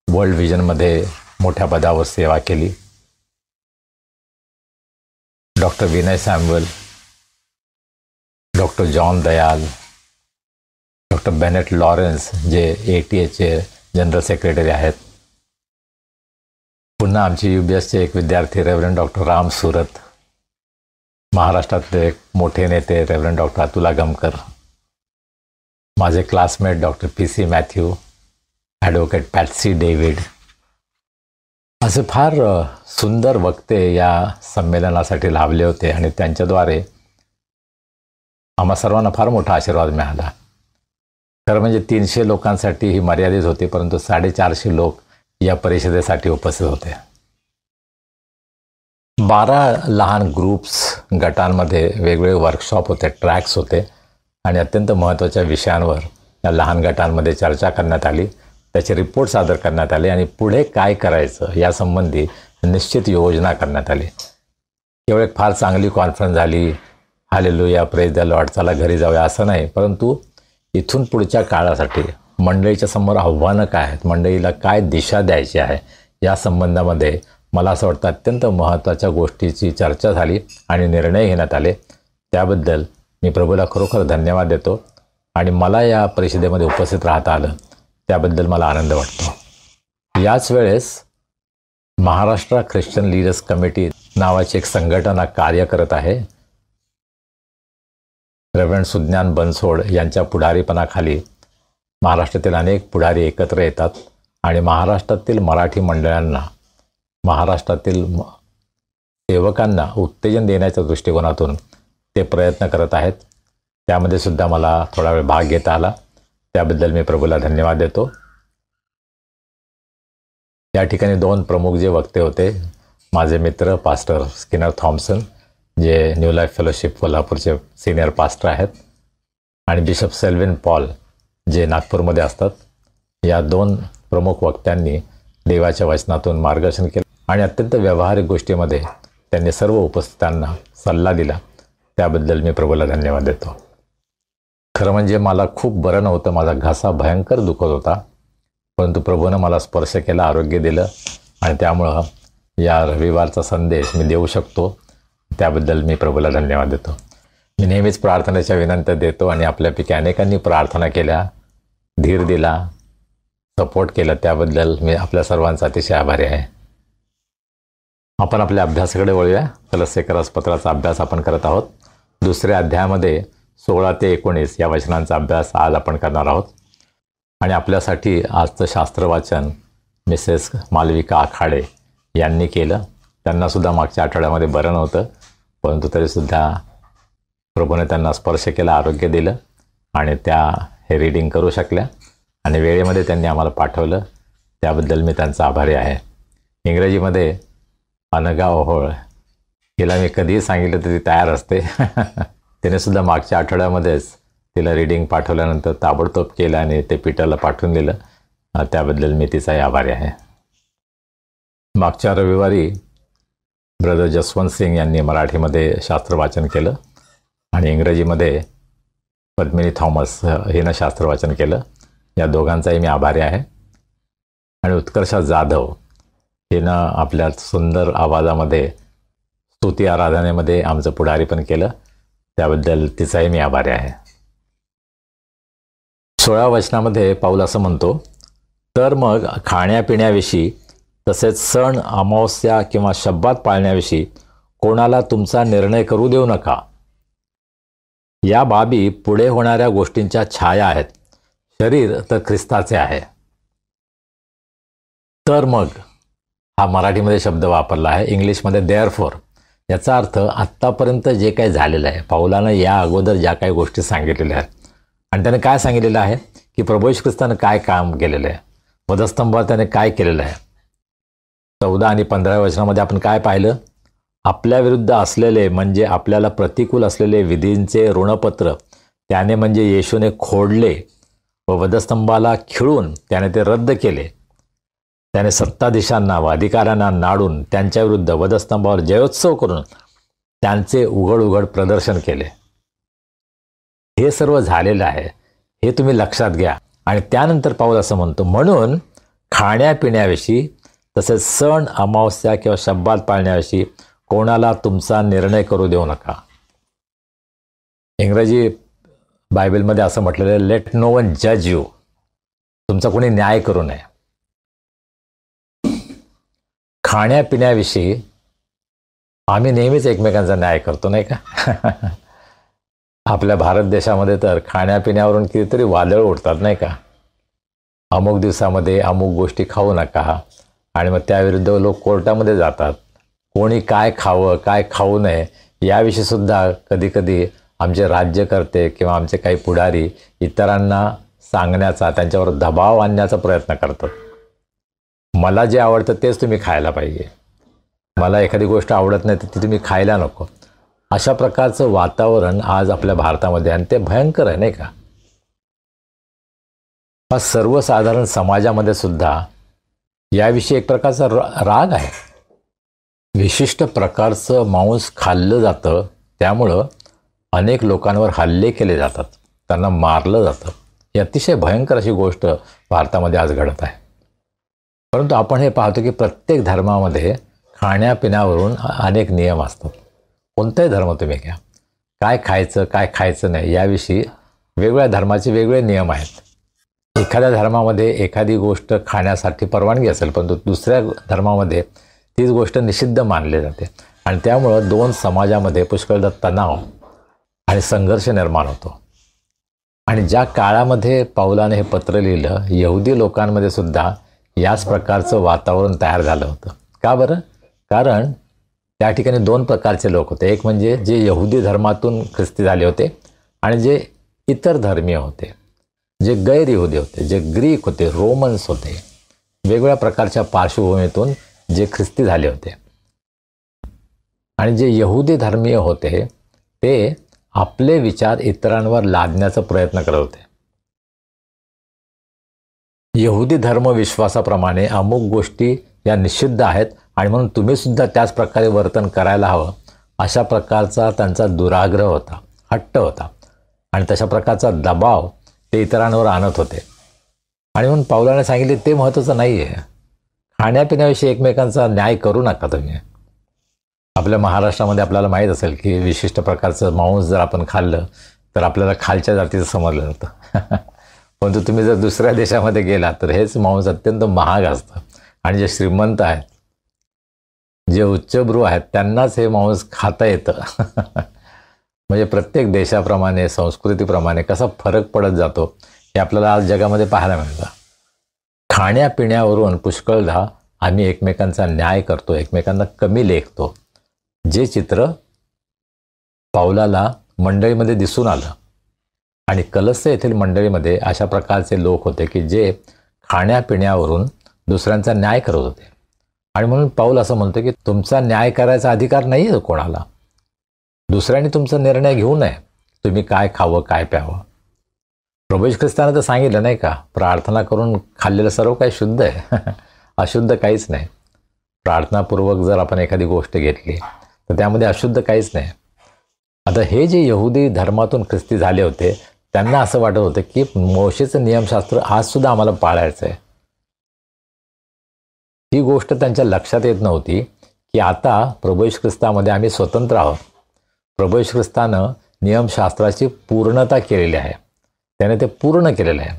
वर्ल्ड विजनमध्ये मोठ्या पदावर सेवा केली. Doctor Vinay Samuel, doctor John Dayal, doctor Bennett Lawrence जे ATAचे जनरल सेक्रेटरी आहेत. पुन्हा आमचे UBSचे एक विद्यार्थी रेव्हरंड डॉक्टर राम सुरत, महाराष्ट्रातले एक मोठे नेते रेव्हरंड डॉक्टर अतुल गमकर, माझे classmate doctor PC Matthew, advocate Patsy David, असे फार सुंदर वक्ते या संमेलनासाठी लाभले होते आणि त्यांच्याद्वारे आम्हा सर्वांना फार मोठा आशीर्वाद मिळाला. खरं म्हणजे 300 लोकांसाठी ही मर्यादित होती, परंतु 450 लोक या परिषदेसाठी उपस्थित होते. 12 लहान ग्रुप्स गटांमध्ये वेगवेगळे वर्कशॉप होते, ट्रॅक्स होते आणि अत्यंत महत्त्वाच्या विषयांवर या लहान गटांमध्ये चर्चा करण्यात आली. त्याचे रिपोर्ट सादर करण्यात आले आणि पुढे काय करायचं यासंबंधी निश्चित योजना करण्यात आली. केवळ एक फार चांगली कॉन्फरन्स झाली, हालेलुया, प्रेज द लॉर्ड, चला घरी जाऊया असं नाही, परंतु इथून पुढच्या काळासाठी मंडळीच्या समोर आव्हानं काय आहेत, मंडळीला काय दिशा द्यायची आहे या संबंधामध्ये मला असं वाटतं अत्यंत महत्त्वाच्या गोष्टीची चर्चा झाली आणि निर्णय घेण्यात आले. त्याबद्दल मी प्रभूला खरोखर धन्यवाद देतो आणि मला या परिषदेमध्ये उपस्थित राहता आलं त्याबद्दल मला आनंद वाटतो. याच वेळेस महाराष्ट्र ख्रिश्चन लीडर्स कमिटी नावाची एक संघटना कार्य करत आहे. रेव्हरंड सुज्ञान बनसोड यांच्या पुढारीपणाखाली महाराष्ट्रातील अनेक पुढारी एकत्र येतात आणि महाराष्ट्रातील मराठी मंडळांना, महाराष्ट्रातील सेवकांना उत्तेजन देण्याच्या दृष्टिकोनातून ते प्रयत्न करत आहेत. त्यामध्ये सुद्धा मला थोडा वेळ भाग घेता आला, त्याबद्दल मी प्रभूला धन्यवाद देतो. या ठिकाणी 2 प्रमुख जे वक्ते होते, माझे मित्र पास्टर स्किनर थॉम्सन जे न्यू लाईफ फेलोशिप कोल्हापूरचे सिनियर पास्टर आहेत आणि बिशप सेल्विन पॉल जे नागपूरमध्ये असतात. या 2 प्रमुख वक्त्यांनी देवाच्या वचनातून मार्गदर्शन केलं आणि अत्यंत व्यावहारिक गोष्टीमध्ये त्यांनी सर्व उपस्थितांना सल्ला दिला. त्याबद्दल मी प्रभूला धन्यवाद देतो. खरं म्हणजे मला खूप बरं नव्हतं, माझा घसा भयंकर दुखत होता, परंतु प्रभूनं मला स्पर्श केला, आरोग्य दिलं आणि त्यामुळं या रविवारचा संदेश मी देऊ शकतो. त्याबद्दल मी प्रभूला धन्यवाद देतो. मी नेहमीच प्रार्थनेच्या विनंत्या देतो आणि आपल्यापैकी अनेकांनी प्रार्थना केल्या, धीर दिला, सपोर्ट केला, त्याबद्दल मी आपल्या सर्वांचा अतिशय आभारी आहे. आपण आपल्या अभ्यासाकडे वळूया. कलस्सेकरास पत्राचा अभ्यास आपण करत आहोत. 2ऱ्या अध्यायामध्ये 16 ते 19 या वचनांचा अभ्यास आज आपण करणार आहोत आणि आपल्यासाठी आजचं शास्त्रवाचन मिसेस मालविका आखाडे यांनी केलं. त्यांनासुद्धा मागच्या आठवड्यामध्ये बरं नव्हतं, परंतु तरीसुद्धा प्रभूने त्यांना स्पर्श केला, आरोग्य दिलं आणि त्या हे रीडिंग करू शकल्या आणि वेळेमध्ये त्यांनी आम्हाला पाठवलं. त्याबद्दल मी त्यांचा आभारी आहे. इंग्रजीमध्ये अनघा ओहोळ हिला मी कधीही सांगितलं तर ती तयार असते. तिने सुद्धा मागच्या आठवड्यामध्येच तिला रीडिंग पाठवल्यानंतर ताबडतोब केलं आणि ते पीटरला पाठवून दिलं. त्याबद्दल मी तिचाही आभारी आहे. मागच्या रविवारी ब्रदर जसवंत सिंग यांनी मराठीमध्ये शास्त्रवाचन केलं आणि इंग्रजीमध्ये पद्मिनी थॉमस हिनं शास्त्रवाचन केलं. या दोघांचाही मी आभारी आहे. आणि उत्कर्षा जाधव हिनं आपल्या सुंदर आवाजामध्ये स्तुती आराधनेमध्ये आमचं पुढारीपण केलं. त्याबद्दल तिचाही मी आभारी आहे. 16 वचनामध्ये पाऊल असं म्हणतो, तर मग खाण्यापिण्याविषयी तसेच सण, अमावस्या किंवा शब्बात पाळण्याविषयी कोणाला तुमचा निर्णय करू देऊ नका. या बाबी पुढे होणाऱ्या गोष्टींच्या छाया आहेत. शरीर तर ख्रिस्ताचे आहे. तर मग हा मराठीमध्ये शब्द वापरला आहे, इंग्लिशमध्ये देअरफॉर. याचा अर्थ आत्तापर्यंत जे काही झालेलं आहे, पाऊलानं या अगोदर ज्या काही गोष्टी सांगितलेल्या आहेत आणि त्याने काय सांगितलेलं आहे की प्रभू येशू ख्रिस्तानं काय काम केलेलं आहे, वधस्तंभावर त्याने काय केलेलं आहे. 14 आणि 15 वचनामध्ये आपण काय पाहिलं, आपल्या विरुद्ध असलेले म्हणजे आपल्याला प्रतिकूल असलेले विधींचे ऋणपत्र त्याने म्हणजे येशूने खोडले व वधस्तंभाला खिळून त्याने ते रद्द केले. त्याने सत्ताधीशांना व अधिकाऱ्यांना नाडून त्यांच्याविरुद्ध वधस्तंभावर जयोत्सव करून त्यांचे उघड उघड प्रदर्शन केले. हे सर्व झालेलं आहे हे तुम्ही लक्षात घ्या. आणि त्यानंतर पाऊल असं म्हणतो, म्हणून खाण्यापिण्याविषयी तसेच सण अमावस्या किंवा शब्बात पाळण्याविषयी कोणाला तुमचा निर्णय करू देऊ नका. इंग्रजी बायबलमध्ये असं म्हटलेलं आहे, लेट नो वन जज यू. तुमचा कोणी न्याय करू नये. खाण्यापिण्याविषयी आम्ही नेहमीच एकमेकांचा न्याय करतो नाही का. आपल्या भारत देशामध्ये तर खाण्यापिण्यावरून कितीतरी वादळ उडतात नाही का. अमुक दिवसामध्ये अमुक गोष्टी खाऊ नका आणि मग त्याविरुद्ध लोक कोर्टामध्ये जातात. कोणी काय खावं काय खाऊ नये याविषयी सुद्धा कधीकधी आमचे राज्यकर्ते किंवा आमचे काही पुढारी इतरांना सांगण्याचा त्यांच्यावर दबाव आणण्याचा प्रयत्न करतात. मला जे आवडतं तेच तुम्ही खायला पाहिजे, मला एखादी गोष्ट आवडत नाही तर ती तुम्ही खायला नको. अशा प्रकारचं वातावरण आज आपल्या भारतामध्ये आणि ते भयंकर आहे नाही का. हा सर्वसाधारण समाजामध्ये सुद्धा याविषयी एक प्रकारचा राग आहे. विशिष्ट प्रकारचं मांस खाल्लं जातं त्यामुळं अनेक लोकांवर हल्ले केले जातात, त्यांना मारलं जातं. ही अतिशय भयंकर अशी गोष्ट भारतामध्ये आज घडत आहे. परंतु आपण हे पाहतो की प्रत्येक धर्मामध्ये खाण्यापिण्यावरून अनेक नियम असतात. कोणताही धर्म तुम्ही घ्या, काय खायचं काय खायचं नाही याविषयी वेगवेगळ्या धर्माचे वेगळे नियम आहेत. एखाद्या धर्मामध्ये एखादी गोष्ट खाण्यासाठी परवानगी असेल परंतु दुसऱ्या धर्मामध्ये तीच गोष्ट निषिद्ध मानली जाते आणि त्यामुळं दोन समाजामध्ये पुष्कळदा तणाव आणि संघर्ष निर्माण होतो. आणि ज्या काळामध्ये पौलाने हे पत्र लिहिलं, यहुदी लोकांमध्ये सुद्धा याच प्रकारचं वातावरण तयार झालं होतं. का बरं? कारण त्या ठिकाणी दोन प्रकारचे लोक होते. एक म्हणजे जे यहुदी धर्मातून ख्रिस्ती झाले होते आणि जे इतर धर्मीय होते, जे गैर यहुदी होते, जे ग्रीक होते, रोमन्स होते, वेगवेगळ्या प्रकारच्या पार्श्वभूमीतून जे ख्रिस्ती झाले होते. आणि जे यहुदी धर्मीय होते ते आपले विचार इतरांवर लादण्याचा प्रयत्न करत होते. यहुदी धर्मविश्वासाप्रमाणे अमुक गोष्टी या निषिद्ध आहेत आणि म्हणून तुम्ही सुद्धा त्याच प्रकारे वर्तन करायला हवं, अशा प्रकारचा त्यांचा दुराग्रह होता, हट्ट होता आणि तशा प्रकारचा दबाव ते इतरांवर आणत होते. आणि म्हणून पौलाने सांगितले ते महत्त्वाचं नाही आहे. खाण्यापिण्याविषयी एकमेकांचा न्याय करू नका तुम्ही. आपल्या महाराष्ट्रामध्ये आपल्याला माहीत असेल की विशिष्ट प्रकारचं मांस जर आपण खाल्लं तर आपल्याला खालच्या जातीचं समजलं जातं. परंतु तुम्ही जर दुसऱ्या देशामध्ये गेला तर हेच मांस अत्यंत महाग असतं आणि जे श्रीमंत आहेत, जे उच्चभ्रू आहेत त्यांनाच हे मांस खाता येतं. म्हणजे प्रत्येक देशाप्रमाणे संस्कृतीप्रमाणे कसा फरक पडत जातो हे आपल्याला आज जगामध्ये पाहायला मिळतं. खाण्यापिण्यावरून पुष्कळदा आम्ही एकमेकांचा न्याय करतो, एकमेकांना कमी लेखतो. जे चित्र पौलाला मंडळीमध्ये दिसून आलं आणि कलस्से येथील मंडळीमध्ये अशा प्रकारचे लोक होते की जे खाण्यापिण्यावरून दुसऱ्यांचा न्याय करत होते. आणि म्हणून पौल असं म्हणतो की तुमचा न्याय करायचा अधिकार नाही आहे कोणाला. दुसऱ्यांनी तुमचा निर्णय घेऊ नये, तुम्ही काय खावं काय प्यावं. प्रभू येशू ख्रिस्ताने तर सांगितलं नाही का, प्रार्थना करून खाल्लेलं सर्व काही शुद्ध आहे, अशुद्ध काहीच नाही. प्रार्थनापूर्वक जर आपण एखादी गोष्ट घेतली तर त्यामध्ये अशुद्ध काहीच नाही. आता हे जे यहुदी धर्मातून ख्रिस्ती झाले होते त्यांना असं वाटत होतं की मोशेचं नियमशास्त्र आजसुद्धा आम्हाला पाळायचं आहे. ही गोष्ट त्यांच्या लक्षात येत नव्हती की आता प्रभू येशू ख्रिस्तामध्ये आम्ही स्वतंत्र आहोत. प्रभू येशू ख्रिस्तानं नियमशास्त्राची पूर्णता केलेली आहे, त्याने ते पूर्ण केलेलं आहे.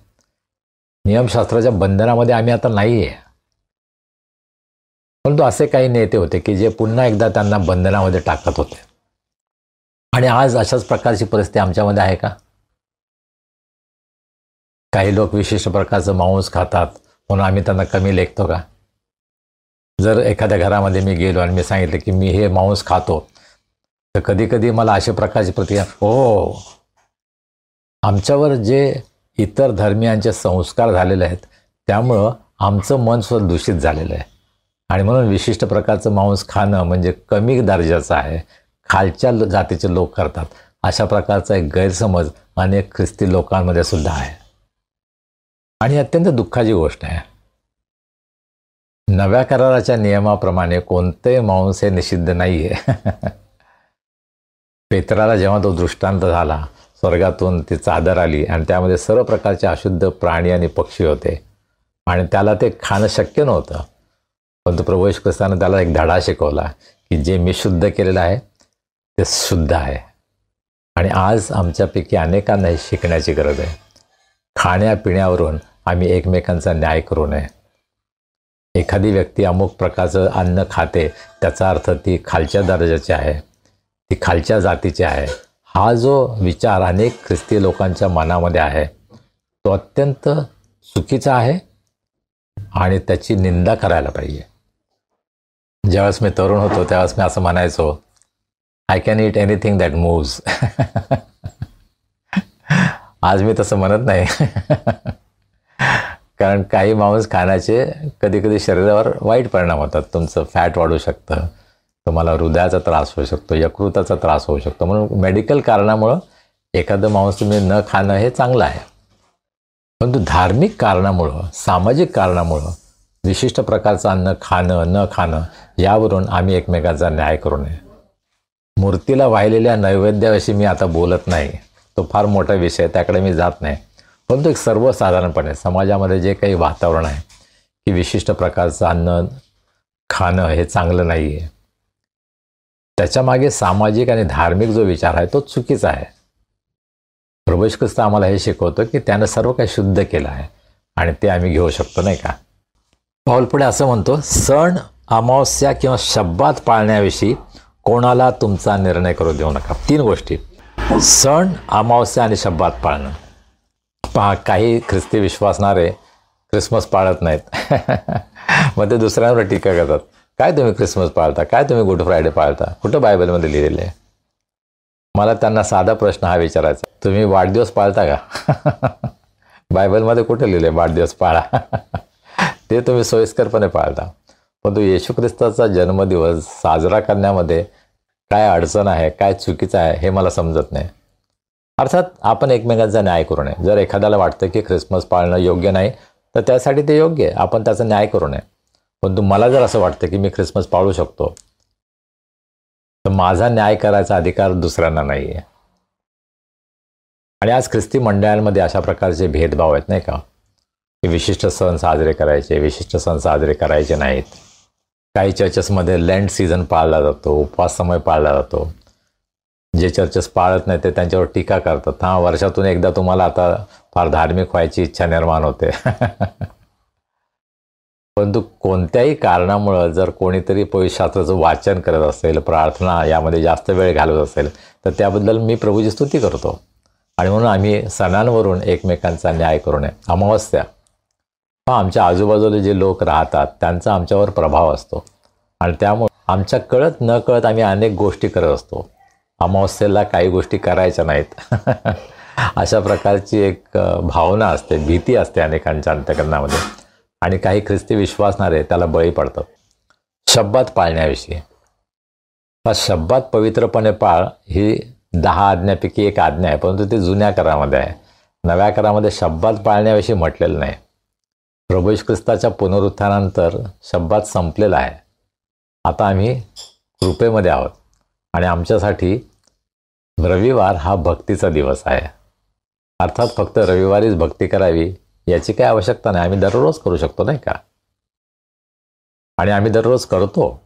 नियमशास्त्राच्या बंधनामध्ये आम्ही आता नाही आहे. परंतु असे काही नेते होते की जे पुन्हा एकदा त्यांना बंधनामध्ये टाकत होते. आणि आज अशाच प्रकारची परिस्थिती आमच्यामध्ये आहे का? काही लोक विशिष्ट प्रकारचं मांस खातात म्हणून आम्ही त्यांना कमी लेखतो का? जर एखाद्या घरामध्ये मी गेलो आणि मी सांगितलं की मी हे मांस खातो तर कधी कधी मला अशा प्रकारची प्रतिक्रिया, हो, आमच्यावर जे इतर धर्मियांचे संस्कार झालेले आहेत त्यामुळं आमचं मन सुद्धा दूषित झालेलं आहे. आणि म्हणून विशिष्ट प्रकारचं मांस खाणं म्हणजे कमी दर्जाचं आहे, खालच्या जातीचे लोक करतात, अशा प्रकारचा एक गैरसमज अनेक ख्रिस्ती लोकांमध्ये सुद्धा आहे. आणि अत्यंत दुःखाची गोष्ट आहे. नव्या कराराच्या नियमाप्रमाणे कोणतेही मांस हे निषिद्ध नाही आहे. पेत्राला जेव्हा तो दृष्टांत झाला, स्वर्गातून ती चादर आली आणि त्यामध्ये सर्व प्रकारचे अशुद्ध प्राणी आणि पक्षी होते आणि त्याला ते खाणं शक्य नव्हतं. परंतु प्रभू येशू ख्रिस्तानं त्याला एक धडा शिकवला की जे मी शुद्ध केलेलं आहे ते शुद्ध आहे. आणि आज आमच्यापैकी अनेकांना हे शिकण्याची गरज आहे. खाण्यापिण्यावरून आम्ही एकमेकांचा न्याय करू नये. एखादी व्यक्ती अमुक प्रकारचं अन्न खाते त्याचा अर्थ ती खालच्या दर्जाची आहे, ती खालच्या जातीची आहे. हा जो विचार अनेक ख्रिस्ती लोकांच्या मनामध्ये आहे तो अत्यंत चुकीचा आहे आणि त्याची निंदा करायला पाहिजे. ज्यावेळेस मी तरुण होतो त्यावेळेस मी असं म्हणायचो, I can eat anything that moves. आज मी तसं म्हणत नाही. कारण काही मांस खाण्याचे कधी कधी शरीरावर वाईट परिणाम होतात. तुमचं फॅट वाढू शकतं, तुम्हाला हृदयाचा त्रास होऊ शकतो, यकृताचा त्रास होऊ शकतो. म्हणून मेडिकल कारणामुळं एखादं मांस तुम्ही न खाणं हे चांगलं आहे. परंतु धार्मिक कारणामुळं, सामाजिक कारणामुळं विशिष्ट प्रकारचं अन्न खाणं न खाणं यावरून आम्ही एकमेकांचा न्याय करू नये. मूर्तीला वाहिलेल्या नैवेद्याविषयी मी आता बोलत नाही, तो फार मोठा विषय, त्याकडे मी जात नाही. परंतु एक सर्वसाधारणपणे समाजामध्ये जे काही वातावरण आहे की विशिष्ट प्रकारचं अन्न खाणं हे चांगलं नाही आहे, त्याच्यामागे सामाजिक आणि धार्मिक जो विचार आहे तो चुकीचा आहे. प्रभू येशू ख्रिस्त आम्हाला हे शिकवतो की त्यानं सर्व काही शुद्ध केलं आहे आणि ते आम्ही घेऊ शकतो, नाही का. पाऊल पुढे असं म्हणतो, सण, अमावस्या किंवा शब्बात पाळण्याविषयी कोणाला तुमचा निर्णय करू देऊ नका. 3 गोष्टी: सण, अमावस्या आणि शब्बात पाळणं. पहा, काही ख्रिस्ती विश्वासणारे ख्रिसमस पाळत नाहीत. मग ते दुसऱ्यांवर टीका करतात, काय तुम्ही ख्रिसमस पाळता, काय तुम्ही गुड फ्रायडे पाळता, कुठं बायबलमध्ये लिहिलेलं आहे. मला त्यांना साधा प्रश्न हा विचारायचा, तुम्ही वाढदिवस पाळता का? बायबलमध्ये कुठे लिहिले वाढदिवस पाळा? ते तुम्ही सोयीस्करपणे पाळता. परंतु येशू ख्रिस्ताचा जन्मदिवस साजरा करण्यामध्ये काय अडचण आहे, काय चुकीचं आहे हे मला समजत नाही. अर्थात आपण एकमेकांचा न्याय करू नये. जर एखाद्याला वाटतं की ख्रिसमस पाळणं योग्य नाही तर त्यासाठी ते योग्य आहे, आपण त्याचा न्याय करू नये. परंतु मला जर असं वाटतं की मी ख्रिसमस पाळू शकतो तर माझा न्याय करायचा अधिकार दुसऱ्यांना नाही आहे. आणि आज ख्रिस्ती मंडळांमध्ये अशा प्रकारचे भेदभाव आहेत, नाही का, की विशिष्ट सण साजरे करायचे, विशिष्ट सण साजरे करायचे नाहीत. काही चर्चेसमध्ये लेंट सीझन पाळला जातो, उपवास समय पाळला जातो. जे चर्चेस पाळत नाही ते त्यांच्यावर टीका करतात. हां, वर्षातून एकदा तुम्हाला आता फार धार्मिक व्हायची इच्छा निर्माण होते. परंतु कोणत्याही कारणामुळं जर कोणीतरी पवित्रशास्त्राचं वाचन करत असेल, प्रार्थना यामध्ये जास्त वेळ घालवत असेल तर त्याबद्दल मी प्रभूची स्तुती करतो. आणि म्हणून आम्ही सणांवरून एकमेकांचा न्याय करू नये. अमावस्या, आमच्या आजूबाजूला जे लोक राहतात त्यांचा आमच्यावर प्रभाव असतो आणि त्यामुळे आमच्या कळत न कळत आम्ही अनेक गोष्टी करत असतो. अमावस्येला काही गोष्टी करायच्या नाहीत अशा प्रकारची एक भावना असते, भीती असते अनेकांच्या अंतःकरणामध्ये आणि काही ख्रिस्ती विश्वासणारे त्याला बळी पडतात. शब्बात पाळण्याविषयी, शब्बात पवित्रपणे पाळ ही 10 आज्ञापैकी एक आज्ञा आहे, परंतु ती जुन्या करारामध्ये आहे. नव्या करारामध्ये शब्बात पाळण्याविषयी म्हटलेलं नाही. प्रभू येशू ख्रिस्ताच्या पुनरुत्थानानंतर शब्बात संपलेला आहे. आता आम्ही कृपेमध्ये आहोत आणि आमच्यासाठी रविवार हा भक्तीचा दिवस आहे. अर्थात फक्त रविवारीच भक्ती करावी याची काही आवश्यकता नाही. आम्ही दररोज करू शकतो, नाही का. आणि आम्ही दररोज करतो,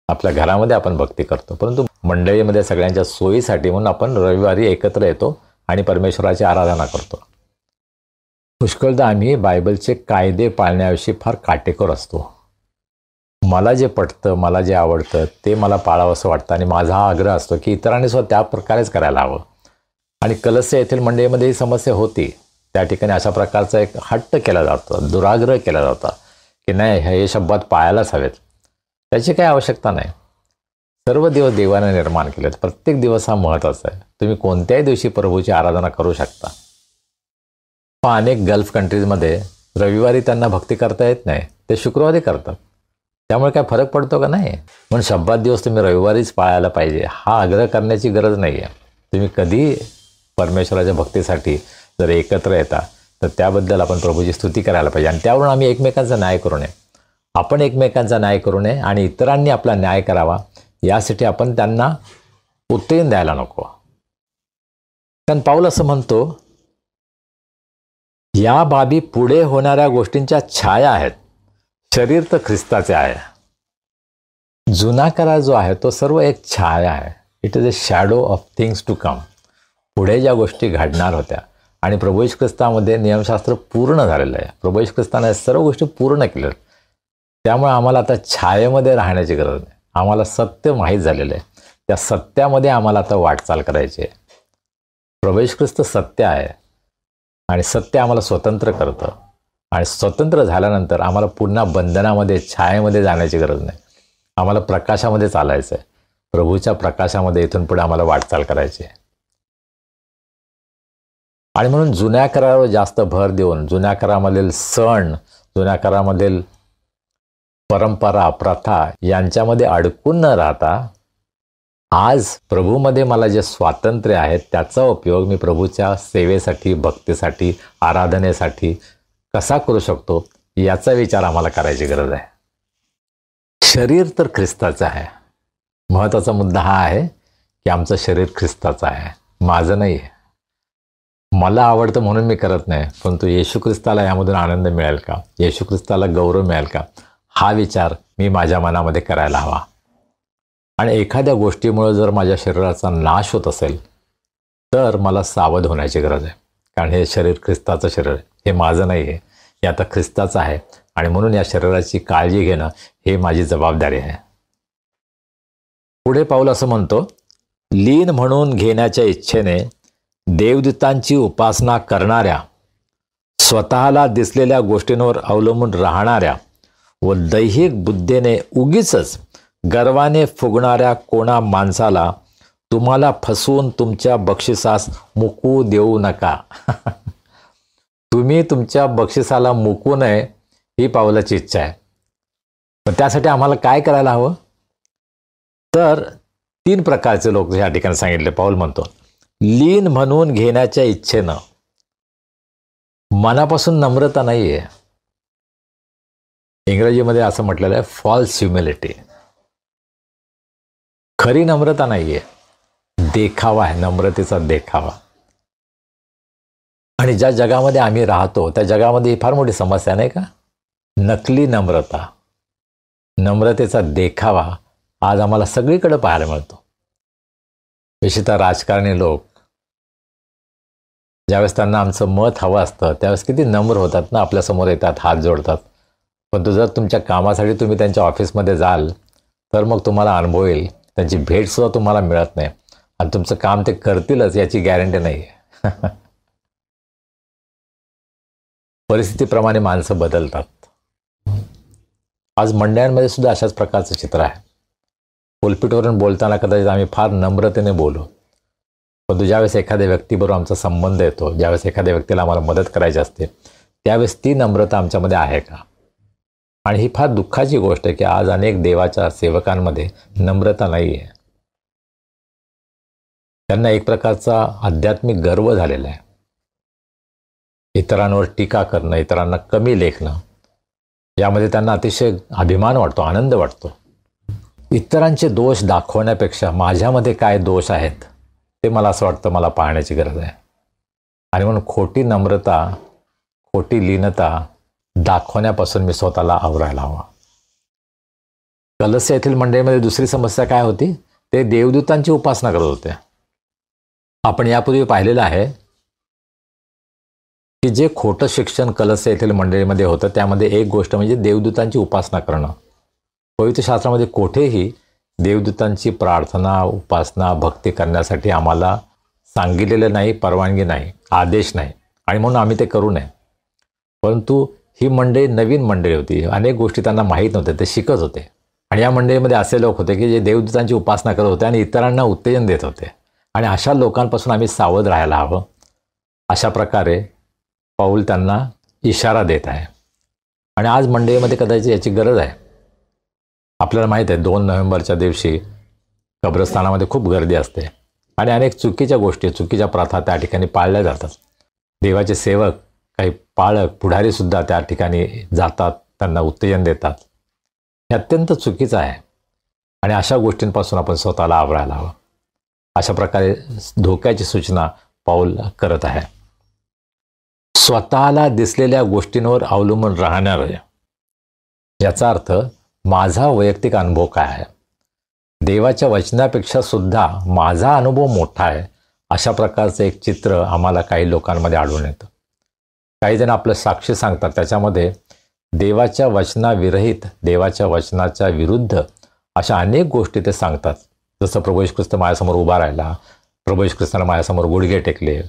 आपल्या घरामध्ये आपण भक्ती करतो. परंतु मंडळीमध्ये सगळ्यांच्या सोयीसाठी म्हणून आपण रविवारी एकत्र येतो आणि परमेश्वराची आराधना करतो. पुष्कळदा आम्ही बायबलचे कायदे पाळण्याविषयी फार काटेकोर असतो. मला जे पटतं, मला जे आवडतं ते मला पाळावं असं वाटतं आणि माझा हा आग्रह असतो की इतरांनी सुद्धा त्या प्रकारेच करायला हवं. आणि कलस्य येथील मंडळीमध्ये ही समस्या होती. त्या ठिकाणी अशा प्रकारचा एक हट्ट केला जातो, दुराग्रह केला जातो की नाही, हे शब्दात पाळायलाच हवेत. त्याची काही आवश्यकता नाही. सर्व दिवस देवाने निर्माण केलेत, प्रत्येक दिवस हा महत्त्वाचा आहे. तुम्ही कोणत्याही दिवशी प्रभूची आराधना करू शकता. पण अनेक गल्फ कंट्रीजमध्ये रविवारी त्यांना भक्ती करता येत नाही, ते शुक्रवारी करतात. त्यामुळे काय फरक पडतो का नाही. पण शब्दात दिवस तुम्ही रविवारीच पाळायला पाहिजे हा आग्रह करण्याची गरज नाही आहे. तुम्ही कधी परमेश्वराच्या भक्तीसाठी जर एकत्र येता तर त्याबद्दल आपण प्रभूची स्तुती करायला पाहिजे. आणि त्यावरून आम्ही एकमेकांचा न्याय करू नये, आपण एकमेकांचा न्याय करू नये आणि इतरांनी आपला न्याय करावा यासाठी आपण त्यांना उत्तेजन द्यायला नको. कारण पाऊल असं म्हणतो, या बाबी पुढे होणाऱ्या गोष्टींच्या छाया आहेत, शरीर तर ख्रिस्ताचे आहे. जुना करार जो आहे तो सर्व एक छाया आहे. It is a shadow of things to come. पुढे ज्या गोष्टी घडणार होत्या आणि प्रभू येशू ख्रिस्तामध्ये नियमशास्त्र पूर्ण झालेलं आहे. प्रभू येशू ख्रिस्ताने सर्व गोष्टी पूर्ण केल्या. त्यामुळे आम्हाला आता छायेमध्ये राहण्याची गरज नाही. आम्हाला सत्य माहीत झालेलं आहे. त्या सत्यामध्ये आम्हाला आता वाटचाल करायची आहे. प्रभू येशू ख्रिस्त सत्य आहे आणि सत्य आम्हाला स्वतंत्र करतं. आणि स्वतंत्र झाल्यानंतर आम्हाला पुन्हा बंधनामध्ये छायेमध्ये जाण्याची गरज नाही. आम्हाला प्रकाशामध्ये चालायचं आहे. प्रभूच्या प्रकाशामध्ये इथून पुढे आम्हाला वाटचाल करायची आहे. आणि म्हणून जुन्या करारावर जास्त भर देऊन जुन्या करारामधील सण, जुन्या करारामधील परंपरा, प्रथा यांच्यामध्ये अडकून न राहता आज प्रभूमध्ये मला जे स्वातंत्र्य आहे त्याचा उपयोग मी प्रभूच्या सेवेसाठी, भक्तीसाठी, आराधनेसाठी कसा करू शकतो याचा विचार आम्हाला करायची गरज आहे. शरीर तर ख्रिस्ताचं आहे. महत्त्वाचा मुद्दा हा आहे की आमचं शरीर ख्रिस्ताचं आहे, माझं नाही आहे. मला आवडतं म्हणून मी करत नाही, परंतु येशू ख्रिस्ताला यामधून आनंद मिळेल का, येशू ख्रिस्ताला गौरव मिळेल का, हा विचार मी माझ्या मनामध्ये करायला हवा. आणि एखाद्या गोष्टीमुळे जर माझ्या शरीराचा नाश होत असेल तर मला सावध होण्याची गरज आहे. कारण हे शरीर ख्रिस्ताचं शरीर आहे, हे माझं नाही आहे, हे आता ख्रिस्ताचं आहे. आणि म्हणून या शरीराची काळजी घेणं हे माझी जबाबदारी आहे. पुढे पाऊल असं म्हणतो, लीन म्हणून घेण्याच्या इच्छेने देवदूतांची उपासना करणाऱ्या, स्वतःला दिसलेल्या गोष्टींवर अवलंबून राहणाऱ्या व दैहिक बुद्धीने उगीचच गर्वाने फुगणाऱ्या कोणा माणसाला तुम्हाला फसवून तुमच्या बक्षिसास मुकू देऊ नका. तुम्ही तुमच्या बक्षिसाला मुकू नये ही पावलाची इच्छा आहे. पण त्यासाठी आम्हाला काय करायला हवं, तर 3 प्रकारचे लोक या ठिकाणी सांगितले. पाऊल म्हणतो, लीन म्हणून घेण्याच्या इच्छेनं. मनापासून नम्रता नाही आहे. इंग्रजीमध्ये असं म्हटलेलं आहे फॉल्स ह्युमिलिटी. खरी नम्रता नाही आहे, देखावा आहे, नम्रतेचा देखावा. आणि ज्या जगामध्ये आम्ही राहतो त्या जगामध्ये ही फार मोठी समस्या नाही का, नकली नम्रता, नम्रतेचा देखावा आज आम्हाला सगळीकडे पाहायला मिळतो. विशेषतः राजकारणी लोक ज्यावेळेस त्यांना आमचं मत हवं असतं त्यावेळेस किती नम्र होतात ना, आपल्यासमोर येतात, हात जोडतात. पण जर तुमच्या कामासाठी तुम्ही त्यांच्या ऑफिसमध्ये जाल तर मग तुम्हाला अनुभव येईल त्यांची भेटसुद्धा तुम्हाला मिळत नाही आणि तुमचं काम ते करतीलच याची गॅरंटी नाही आहे. परिस्थितीप्रमाणे माणसं बदलतात. आज मंडळांमध्ये सुद्धा अशाच प्रकारचं चित्र आहे. पुलपिटवरून बोलताना कदाचित आम्ही फार नम्रतेने बोलू, पण ज्यावेळेस एखाद्या व्यक्तीबरोबर आमचा संबंध येतो, ज्यावेळेस एखाद्या व्यक्तीला आम्हाला मदत करायची असते त्यावेळेस ती नम्रता आमच्यामध्ये आहे का. आणि ही फार दुःखाची गोष्ट आहे की आज अनेक देवाच्या सेवकांमध्ये नम्रता नाही आहे. त्यांना एक प्रकारचा आध्यात्मिक गर्व झालेला आहे. इतरांवर टीका करणं, इतरांना कमी लेखणं यामध्ये त्यांना अतिशय अभिमान वाटतो, आनंद वाटतो. इतरांचे दोष दाखवण्यापेक्षा माझ्यामध्ये काय दोष आहेत ते मला असं वाटतं मला पाहण्याची गरज आहे. आणि म्हणून खोटी नम्रता, खोटी लीनता दाखवण्यापासून मी स्वतःला आवरायला हवा. कलस्य येथील मंडळीमध्ये दुसरी समस्या काय होती, ते देवदूतांची उपासना करत होते. आपण यापूर्वी पाहिलेलं आहे की जे खोटं शिक्षण कलस्य येथील मंडळीमध्ये होतं त्यामध्ये एक गोष्ट म्हणजे देवदूतांची उपासना करणं. पवित्र शास्त्रामध्ये कोठेही देवदूतांची प्रार्थना, उपासना, भक्ती करण्यासाठी आम्हाला सांगितलेलं नाही, परवानगी नाही, आदेश नाही. आणि म्हणून आम्ही ते करू नये. परंतु ही मंडळी नवीन मंडळी होती, अनेक गोष्टी त्यांना माहीत नव्हत्या, ते शिकत होते. आणि या मंडळीमध्ये असे लोक होते की जे देवदूतांची उपासना करत होते आणि इतरांना उत्तेजन देत होते. आणि अशा लोकांपासून आम्ही सावध राहायला हवं. अशा प्रकारे पाऊल त्यांना इशारा देत आहे. आणि आज मंडळीमध्ये कदाचित याची गरज आहे. आपल्याला माहीत आहे 2 नोव्हेंबरच्या दिवशी कब्रस्थानामध्ये खूप गर्दी असते आणि अनेक चुकीच्या गोष्टी, चुकीच्या प्रथा त्या ठिकाणी पाळल्या जातात. देवाचे सेवक, काही पाळक, पुढारीसुद्धा त्या ठिकाणी जातात, त्यांना उत्तेजन देतात. हे अत्यंत चुकीचं आहे आणि अशा गोष्टींपासून आपण स्वतःला आवरायला हवं. अशा प्रकारे धोक्याची सूचना पाऊल करत आहे. स्वतःला दिसलेल्या गोष्टींवर अवलंबून राहणार आहे. याचा अर्थ माझा वैयक्तिक अनुभव काय आहे, देवाच्या वचनापेक्षा सुद्धा माझा अनुभव मोठा आहे, अशा प्रकारचं एक चित्र आम्हाला काही लोकांमध्ये आढळून येतं. काही जण आपलं साक्षी सांगतात, त्याच्यामध्ये देवाच्या वचनाविरहित, देवाच्या वचनाच्या विरुद्ध अशा अनेक गोष्टी ते सांगतात. जसं प्रभू येशू ख्रिस्त माझ्यासमोर उभा राहिला, प्रभू येशू ख्रिस्ताने माझ्यासमोर गुडघे टेकले,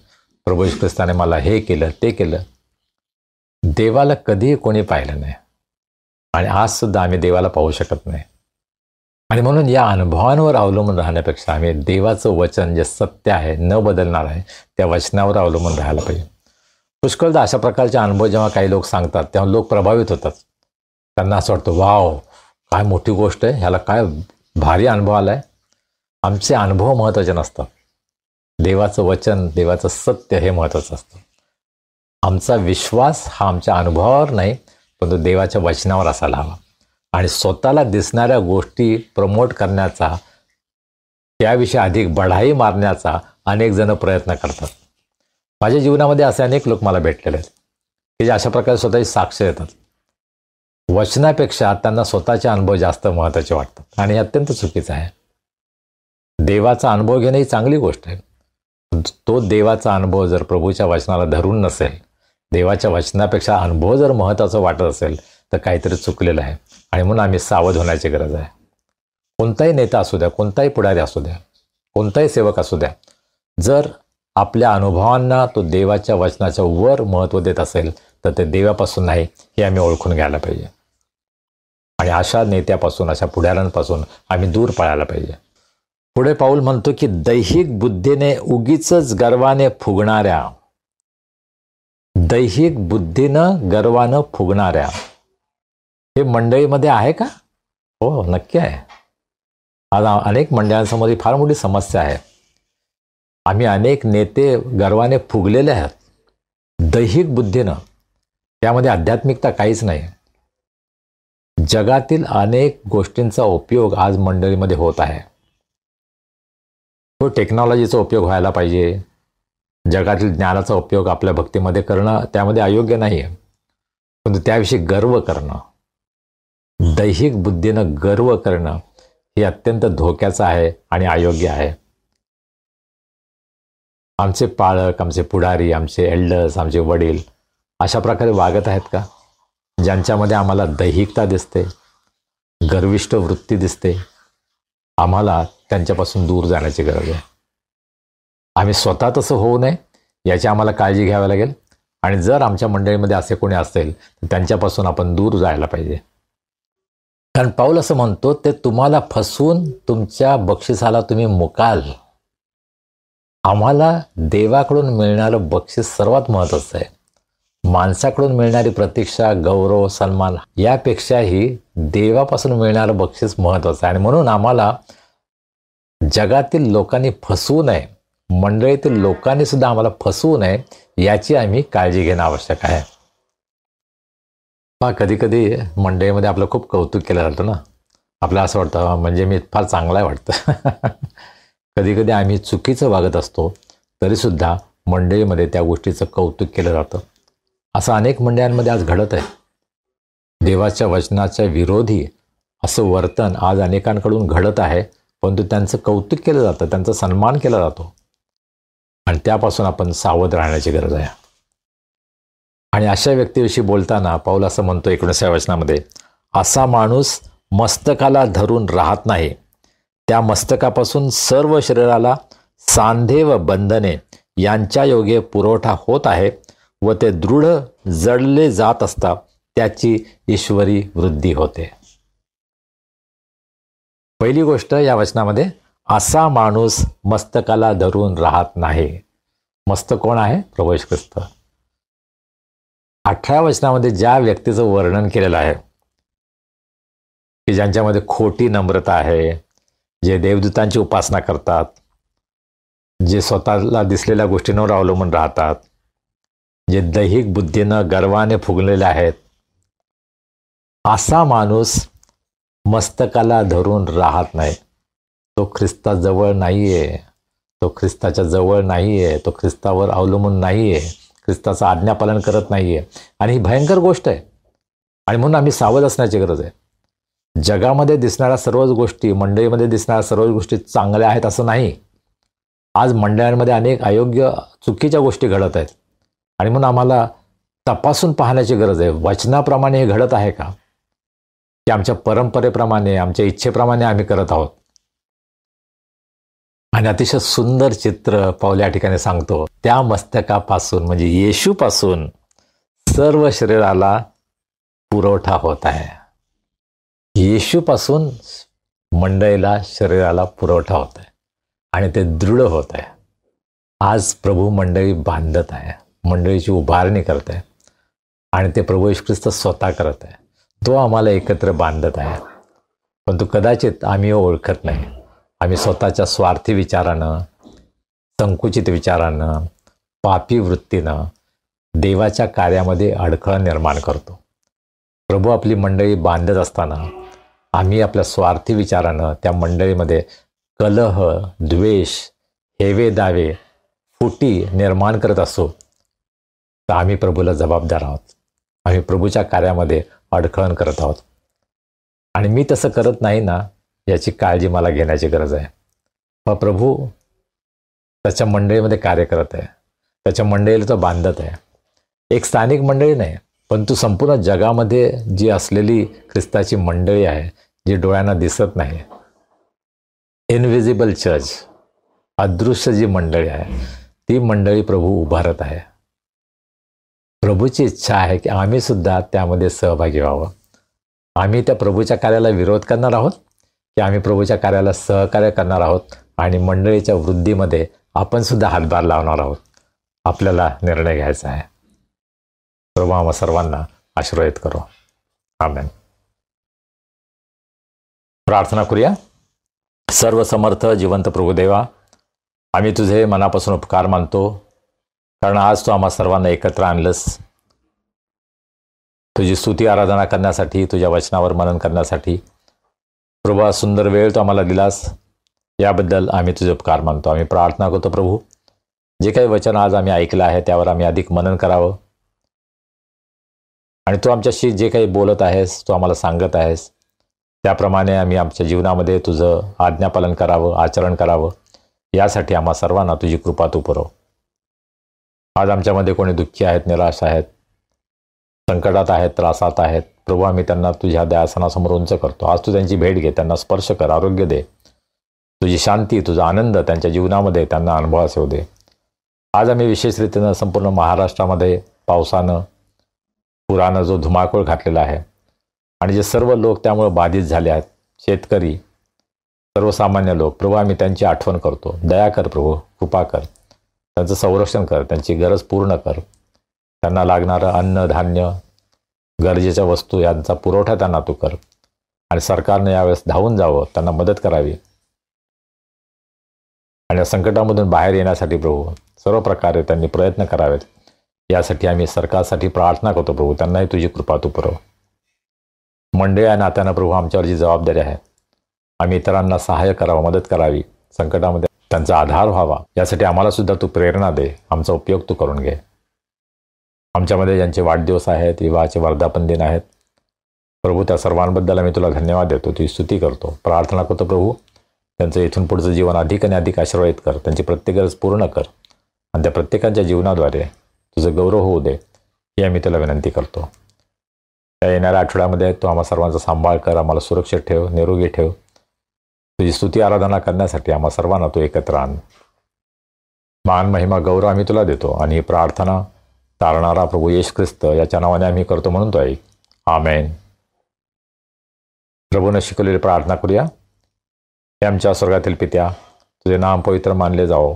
प्रभू येशू ख्रिस्ताने मला हे केलं ते केलं. देवाला कधीही कोणी पाहिलं नाही आणि आजसुद्धा आम्ही देवाला पाहू शकत नाही. आणि म्हणून या अनुभवांवर अवलंबून राहण्यापेक्षा आम्ही देवाचं वचन जे सत्य आहे, न बदलणार आहे, त्या वचनावर अवलंबून राहायला पाहिजे. पुष्कळदा अशा प्रकारचे अनुभव जेव्हा काही लोक सांगतात तेव्हा लोक प्रभावित होतात. त्यांना असं वाटतं, वाव, काय मोठी गोष्ट आहे, ह्याला काय भारी अनुभव आला आहे. आमचे अनुभव महत्त्वाचे नसतात, देवाचं वचन, देवाचं सत्य हे महत्त्वाचं असतं. आमचा विश्वास हा आमच्या अनुभवावर नाही, पण तो देवाच्या वचनावर असायला हवा. आणि स्वतःला दिसणाऱ्या गोष्टी प्रमोट करण्याचा, त्याविषयी अधिक बढाई मारण्याचा अनेक जण प्रयत्न करतात. माझ्या जीवनामध्ये असे अनेक लोक मला भेटलेले आहेत की जे अशा प्रकारे स्वतःची साक्ष देतात. वचनापेक्षा त्यांना स्वतःचे अनुभव जास्त महत्त्वाचे वाटतात आणि हे अत्यंत चुकीचं आहे. देवाचा अनुभव घेणं ही चांगली गोष्ट आहे. तो देवाचा अनुभव जर प्रभूच्या वचनाला धरून नसेल, देवाच्या वचनापेक्षा अनुभव जर महत्त्वाचं वाटत असेल, तर काहीतरी चुकलेलं आहे. आणि म्हणून आम्ही सावध होण्याची गरज आहे. कोणताही नेता असू द्या, कोणताही पुढारी असू द्या, कोणताही सेवक असू द्या, जर आपल्या अनुभवांना तो देवाच्या वचनाच्या वर महत्त्व देत असेल, तर ते देवापासून नाही हे आम्ही ओळखून घ्यायला पाहिजे. आणि अशा नेत्यापासून, अशा पुढाऱ्यांपासून आम्ही दूर पळायला पाहिजे. पुढे पाऊल म्हणतो की दैहिक बुद्धीने उगीचच गर्वाने फुगणाऱ्या, दैहिक बुद्धीनं गर्वानं फुगणाऱ्या, हे मंडळीमध्ये आहे का? हो, नक्की आहे. आज अनेक मंडळांसमोर ही फार मोठी समस्या आहे. आम्ही अनेक नेते गर्वाने फुगलेले आहेत, दैहिक बुद्धीनं. त्यामध्ये आध्यात्मिकता काहीच नाही. जगातील अनेक गोष्टींचा उपयोग आज मंडळीमध्ये होत आहे. तो टेक्नॉलॉजीचा उपयोग व्हायला पाहिजे. जगातील ज्ञानाचा उपयोग आपल्या भक्तीमध्ये करणं त्यामध्ये अयोग्य नाही आहे, पण त्याविषयी गर्व करणं, दैहिक बुद्धीनं गर्व करणं हे अत्यंत धोक्याचं आहे आणि अयोग्य आहे. आमचे पालक, आमचे पुढारी, आमचे एल्डर्स, आमचे वडील अशा प्रकारे वागत आहेत का? ज्यांच्यामध्ये आम्हाला दैहिकता दिसते, गर्विष्ठ वृत्ती दिसते, आम्हाला त्यांच्यापासून दूर जाण्याची गरज आहे. आम्ही स्वतः तसं होऊ नये याची आम्हाला काळजी घ्यावी लागेल. आणि जर आमच्या मंडळीमध्ये असे कोणी असेल तर त्यांच्यापासून आपण दूर जायला पाहिजे. कारण पाऊल असं म्हणतो, ते तुम्हाला फसवून तुमच्या बक्षिसाला तुम्ही मुकाल. आम्हाला देवाकडून मिळणारं बक्षीस सर्वात महत्त्वाचं आहे. माणसाकडून मिळणारी प्रतीक्षा, गौरव, सन्मान यापेक्षाही देवापासून मिळणारं बक्षीस महत्त्वाचं आहे. आणि म्हणून आम्हाला जगातील लोकांनी फसवू नये, मंडळीतील लोकांनी सुद्धा आम्हाला फसवू नये याची आम्ही काळजी घेणं आवश्यक आहे. कधी कधी मंडळीमध्ये आपलं खूप कौतुक केलं जातं ना, आपल्याला असं वाटतं म्हणजे मी फार चांगला वाटतं. कधी कधी आम्ही चुकीचं वागत असतो तरीसुद्धा मंडळीमध्ये त्या गोष्टीचं कौतुक केलं जातं. असं अनेक मंडळांमध्ये आज घडत आहे. देवाच्या वचनाच्या विरोधी असं वर्तन आज अनेकांकडून घडत आहे, परंतु त्यांचं कौतुक केलं जातं, त्यांचा सन्मान केला जातो. आणि त्यापासून आपण सावध राहण्याची गरज आहे. आणि अशा व्यक्तीविषयी बोलताना पाऊल असं म्हणतो 19व्या वचनामध्ये, असा माणूस मस्तकाला धरून राहत नाही, त्या मस्तकापासून सर्व शरीराला सांधे व बंधने यांच्या योगे पुरवठा होत आहे व ते दृढ जडले जात असता त्याची ईश्वरी वृद्धी होते. पहिली गोष्ट या वचनामध्ये, असा माणूस मस्तकाला धरून राहत नाही. मस्तक कोण आहे? प्रभू येशू ख्रिस्त. 18व्या वचनामध्ये ज्या व्यक्तीचं वर्णन केलेलं आहे की ज्यांच्यामध्ये खोटी नम्रता आहे, जे देवदूतांची उपासना करतात, जे स्वतःला दिसलेल्या गोष्टींवर अवलंबून राहतात, जे दैहिक बुद्धीनं गर्वाने फुगलेले आहेत, असा माणूस मस्तकाला धरून राहत नाही. तो ख्रिस्ताजवळ नाहीये, तो ख्रिस्ताच्या जवळ नाहीये, तो ख्रिस्तावर अवलंबून नाहीये, ख्रिस्ताचं आज्ञापालन करत नाहीये. आणि ही भयंकर गोष्ट आहे. आणि म्हणून आम्ही सावध असण्याची गरज आहे. जगामध्ये दिसणाऱ्या सर्वच गोष्टी, मंडळीमध्ये दिसणाऱ्या सर्वच गोष्टी चांगल्या आहेत असं नाही. आज मंडळांमध्ये अनेक अयोग्य चुकीच्या गोष्टी घडत आहेत. आणि म्हणून आम्हाला तपासून पाहण्याची गरज आहे. वचनाप्रमाणे हे घडत आहे का, की आमच्या परंपरेप्रमाणे, आमच्या इच्छेप्रमाणे आम्ही करत आहोत. आणि अतिशय सुंदर चित्र पाऊल या ठिकाणी सांगतो. त्या मस्तकापासून म्हणजे येशूपासून सर्व शरीराला पुरवठा होत आहे. येशूपासून मंडळीला, शरीराला पुरवठा होत आहे आणि ते दृढ होत आहे. आज प्रभू मंडळी बांधत आहे, मंडळीची उभारणी करत आहे आणि ते प्रभू येशू ख्रिस्त स्वतः करत आहे. तो आम्हाला एकत्र बांधत आहे. पण तो कदाचित आम्ही ओळखत नाही. आम्ही स्वतःच्या स्वार्थी विचारानं, संकुचित विचारानं, पापी वृत्तीनं देवाच्या कार्यामध्ये अडखळ निर्माण करतो. प्रभू आपली मंडळी बांधत असताना आम्ही आपल्या स्वार्थी विचारानं त्या मंडळीमध्ये कलह, द्वेष, हेवे दावे, फुटी निर्माण करत असो, तर आम्ही प्रभूला जबाबदार आहोत. आम्ही प्रभूच्या कार्यामध्ये अडखळण करत आहोत. आणि मी तसं करत नाही ना, याची काळजी मला घेण्याची गरज आहे. मग प्रभू त्याच्या मंडळीमध्ये कार्य करत आहे, त्याच्या मंडळीला तो बांधत आहे. एक स्थानिक मंडळी नाही, पण तू संपूर्ण जगामध्ये जी असलेली ख्रिस्ताची मंडळी आहे, जी डोळ्यांना दिसत नाही, इनव्हिजिबल चर्च, अदृश्य जी मंडळी आहे, ती मंडळी प्रभू उभारत आहे. प्रभूची इच्छा आहे की आम्ही सुद्धा त्यामध्ये सहभागी व्हावं. आम्ही त्या प्रभूच्या कार्याला विरोध करणार आहोत की आम्ही प्रभूच्या कार्याला सहकार्य करणार आहोत आणि मंडळीच्या वृद्धीमध्ये आपण सुद्धा हातभार लावणार आहोत. आपल्याला निर्णय घ्यायचा आहे. प्रभू आम्हा सर्वांना आशीर्वादित करो. आमेन. प्रार्थना करूया. सर्व समर्थ जिवंत प्रभुदेवा, आम्ही तुझे मनापासून उपकार मानतो, कारण आज तू आम्हा सर्वांना एकत्र आणलंस. तुझी स्तुती आराधना करण्यासाठी, तुझ्या वचनावर मनन करण्यासाठी प्रभू हा सुंदर वेळ तू आम्हाला दिलास, याबद्दल आम्ही तुझे उपकार मानतो. आम्ही प्रार्थना करतो प्रभू, जे काही वचन आज आम्ही ऐकलं आहे त्यावर आम्ही अधिक मनन करावं. आणि तू आमच्याशी जे काही बोलत आहेस, तू आम्हाला सांगत आहेस, त्याप्रमाणे आम्ही आमच्या जीवनामध्ये तुझं आज्ञापालन करावं, आचरण करावं. यासाठी आम्हा सर्वांना तुझी कृपा तू पुरव. आज आमच्यामध्ये कोणी दुःखी आहेत, निराश आहेत, संकटात आहेत, त्रासात आहेत, प्रभू आम्ही त्यांना तुझ्या दयासनासमोर उंच करतो. आज तू त्यांची भेट घे, त्यांना स्पर्श कर, आरोग्य दे. तुझी शांती, तुझा आनंद त्यांच्या जीवनामध्ये त्यांना अनुभवास येऊ दे. आज आम्ही विशेष रीतीनं संपूर्ण महाराष्ट्रामध्ये पावसानं, पुरानं जो धुमाकूळ घातलेला आहे आणि जे सर्व लोक त्यामुळे बाधित झाले आहेत, शेतकरी, सर्वसामान्य लोक, प्रभू आम्ही त्यांची आठवण करतो. दया कर प्रभू, कृपा कर, त्यांचं संरक्षण कर, त्यांची गरज पूर्ण कर. त्यांना लागणारं अन्न, धान्य, गरजेच्या वस्तू यांचा पुरवठा त्यांना तू कर. आणि सरकारने यावेळेस धावून जावं, त्यांना मदत करावी. आणि या संकटामधून बाहेर येण्यासाठी प्रभू सर्व प्रकारे त्यांनी प्रयत्न करावेत. यासाठी आम्ही सरकारसाठी प्रार्थना करतो प्रभू, त्यांनाही तुझी कृपा तू पुरव. मंडळी या नात्यानं प्रभू आमच्यावर जी जबाबदारी आहे, आम्ही इतरांना सहाय्य करावं, मदत करावी, संकटामध्ये त्यांचा आधार व्हावा, यासाठी आम्हाला सुद्धा तू प्रेरणा दे. आमचा उपयोग तू करून घे. आमच्यामध्ये ज्यांचे वाढदिवस आहेत, विवाहाचे वर्धापन दिन आहेत, प्रभू त्या सर्वांबद्दल आम्ही तुला धन्यवाद देतो, तुझी स्तुती करतो. प्रार्थना करतो प्रभू, त्यांचं इथून पुढचं जीवन अधिक आणि अधिक आशीर्वादित कर. त्यांची प्रत्येक गरज पूर्ण कर आणि त्या प्रत्येकाच्या जीवनाद्वारे तुझं गौरव होऊ दे, ही आम्ही तुला विनंती करतो. त्या येणाऱ्या आठवड्यामध्ये तू आम्हा सर्वांचा सांभाळ कर, आम्हाला सुरक्षित ठेव, निरोगी ठेव. तुझी स्तुती आराधना करण्यासाठी आम्हा सर्वांना तू एकत्र आण. मान, महिमा, गौरव आम्ही तुला देतो आणि ही प्रार्थना तारणारा प्रभू येशू ख्रिस्त याच्या नावाने आम्ही करतो म्हणून तो ऐक. आमेन. प्रभूने शिकवलेली प्रार्थना करूया. हे आमच्या स्वर्गातील पित्या, तुझे नाम पवित्र मानले जाओ,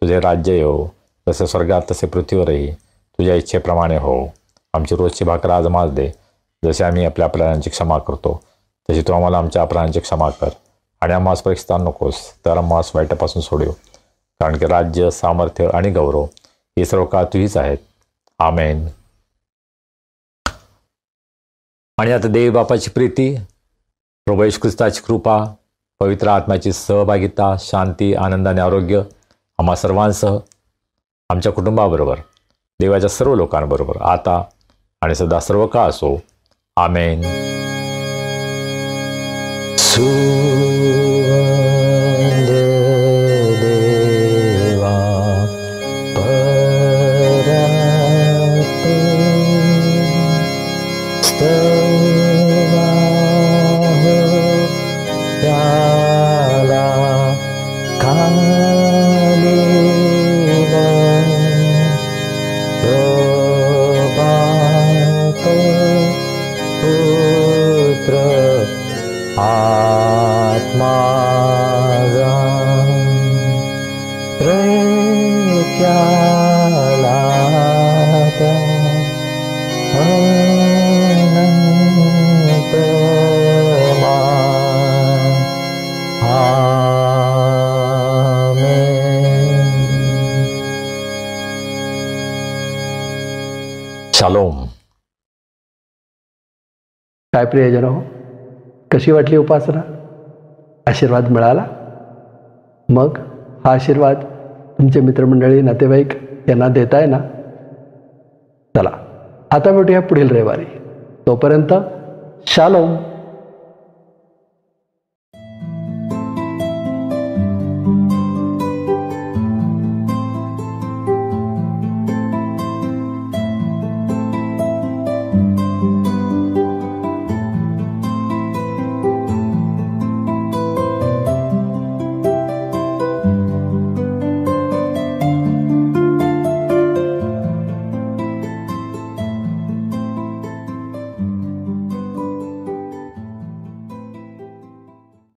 तुझे राज्य येवो, जसे स्वर्गात तसे पृथ्वीवरही तुझ्या इच्छेप्रमाणे हो. आमची रोजची भाकर आज आम्हाला दे, जसे आम्ही आपल्या अपराधांची क्षमा करतो, तशी तू आम्हाला आमच्या अपराधांची क्षमा कर आणि आम्हास परीक्षित नकोस, तर आम्हास वाईटापासून सोडव. कारण की राज्य, सामर्थ्य आणि गौरव हे सर्व काळ तुझीच आहेत. आमेन. आणि आता देव बापाची प्रीती, प्रभू येशू ख्रिस्ताची कृपा, पवित्र आत्म्याची सहभागिता, शांती, आनंद आणि आरोग्य आम्हा सर्वांसह, आमच्या कुटुंबाबरोबर, देवाच्या सर्व लोकांबरोबर आता आणि सदा सर्व काळ असो. आमेन. देवा त्याला पुत्र आत्माजा प्रेक्याला त्या अनंतमान. आमेन. शालोम. काय प्रियजन हो, कशी वाटली उपासना? आशीर्वाद मिळाला? मग हा आशीर्वाद तुमचे मित्रमंडळी, नातेवाईक यांना देताय ना? चला आता भेटूया पुढील रविवारी. तोपर्यंत शालोम.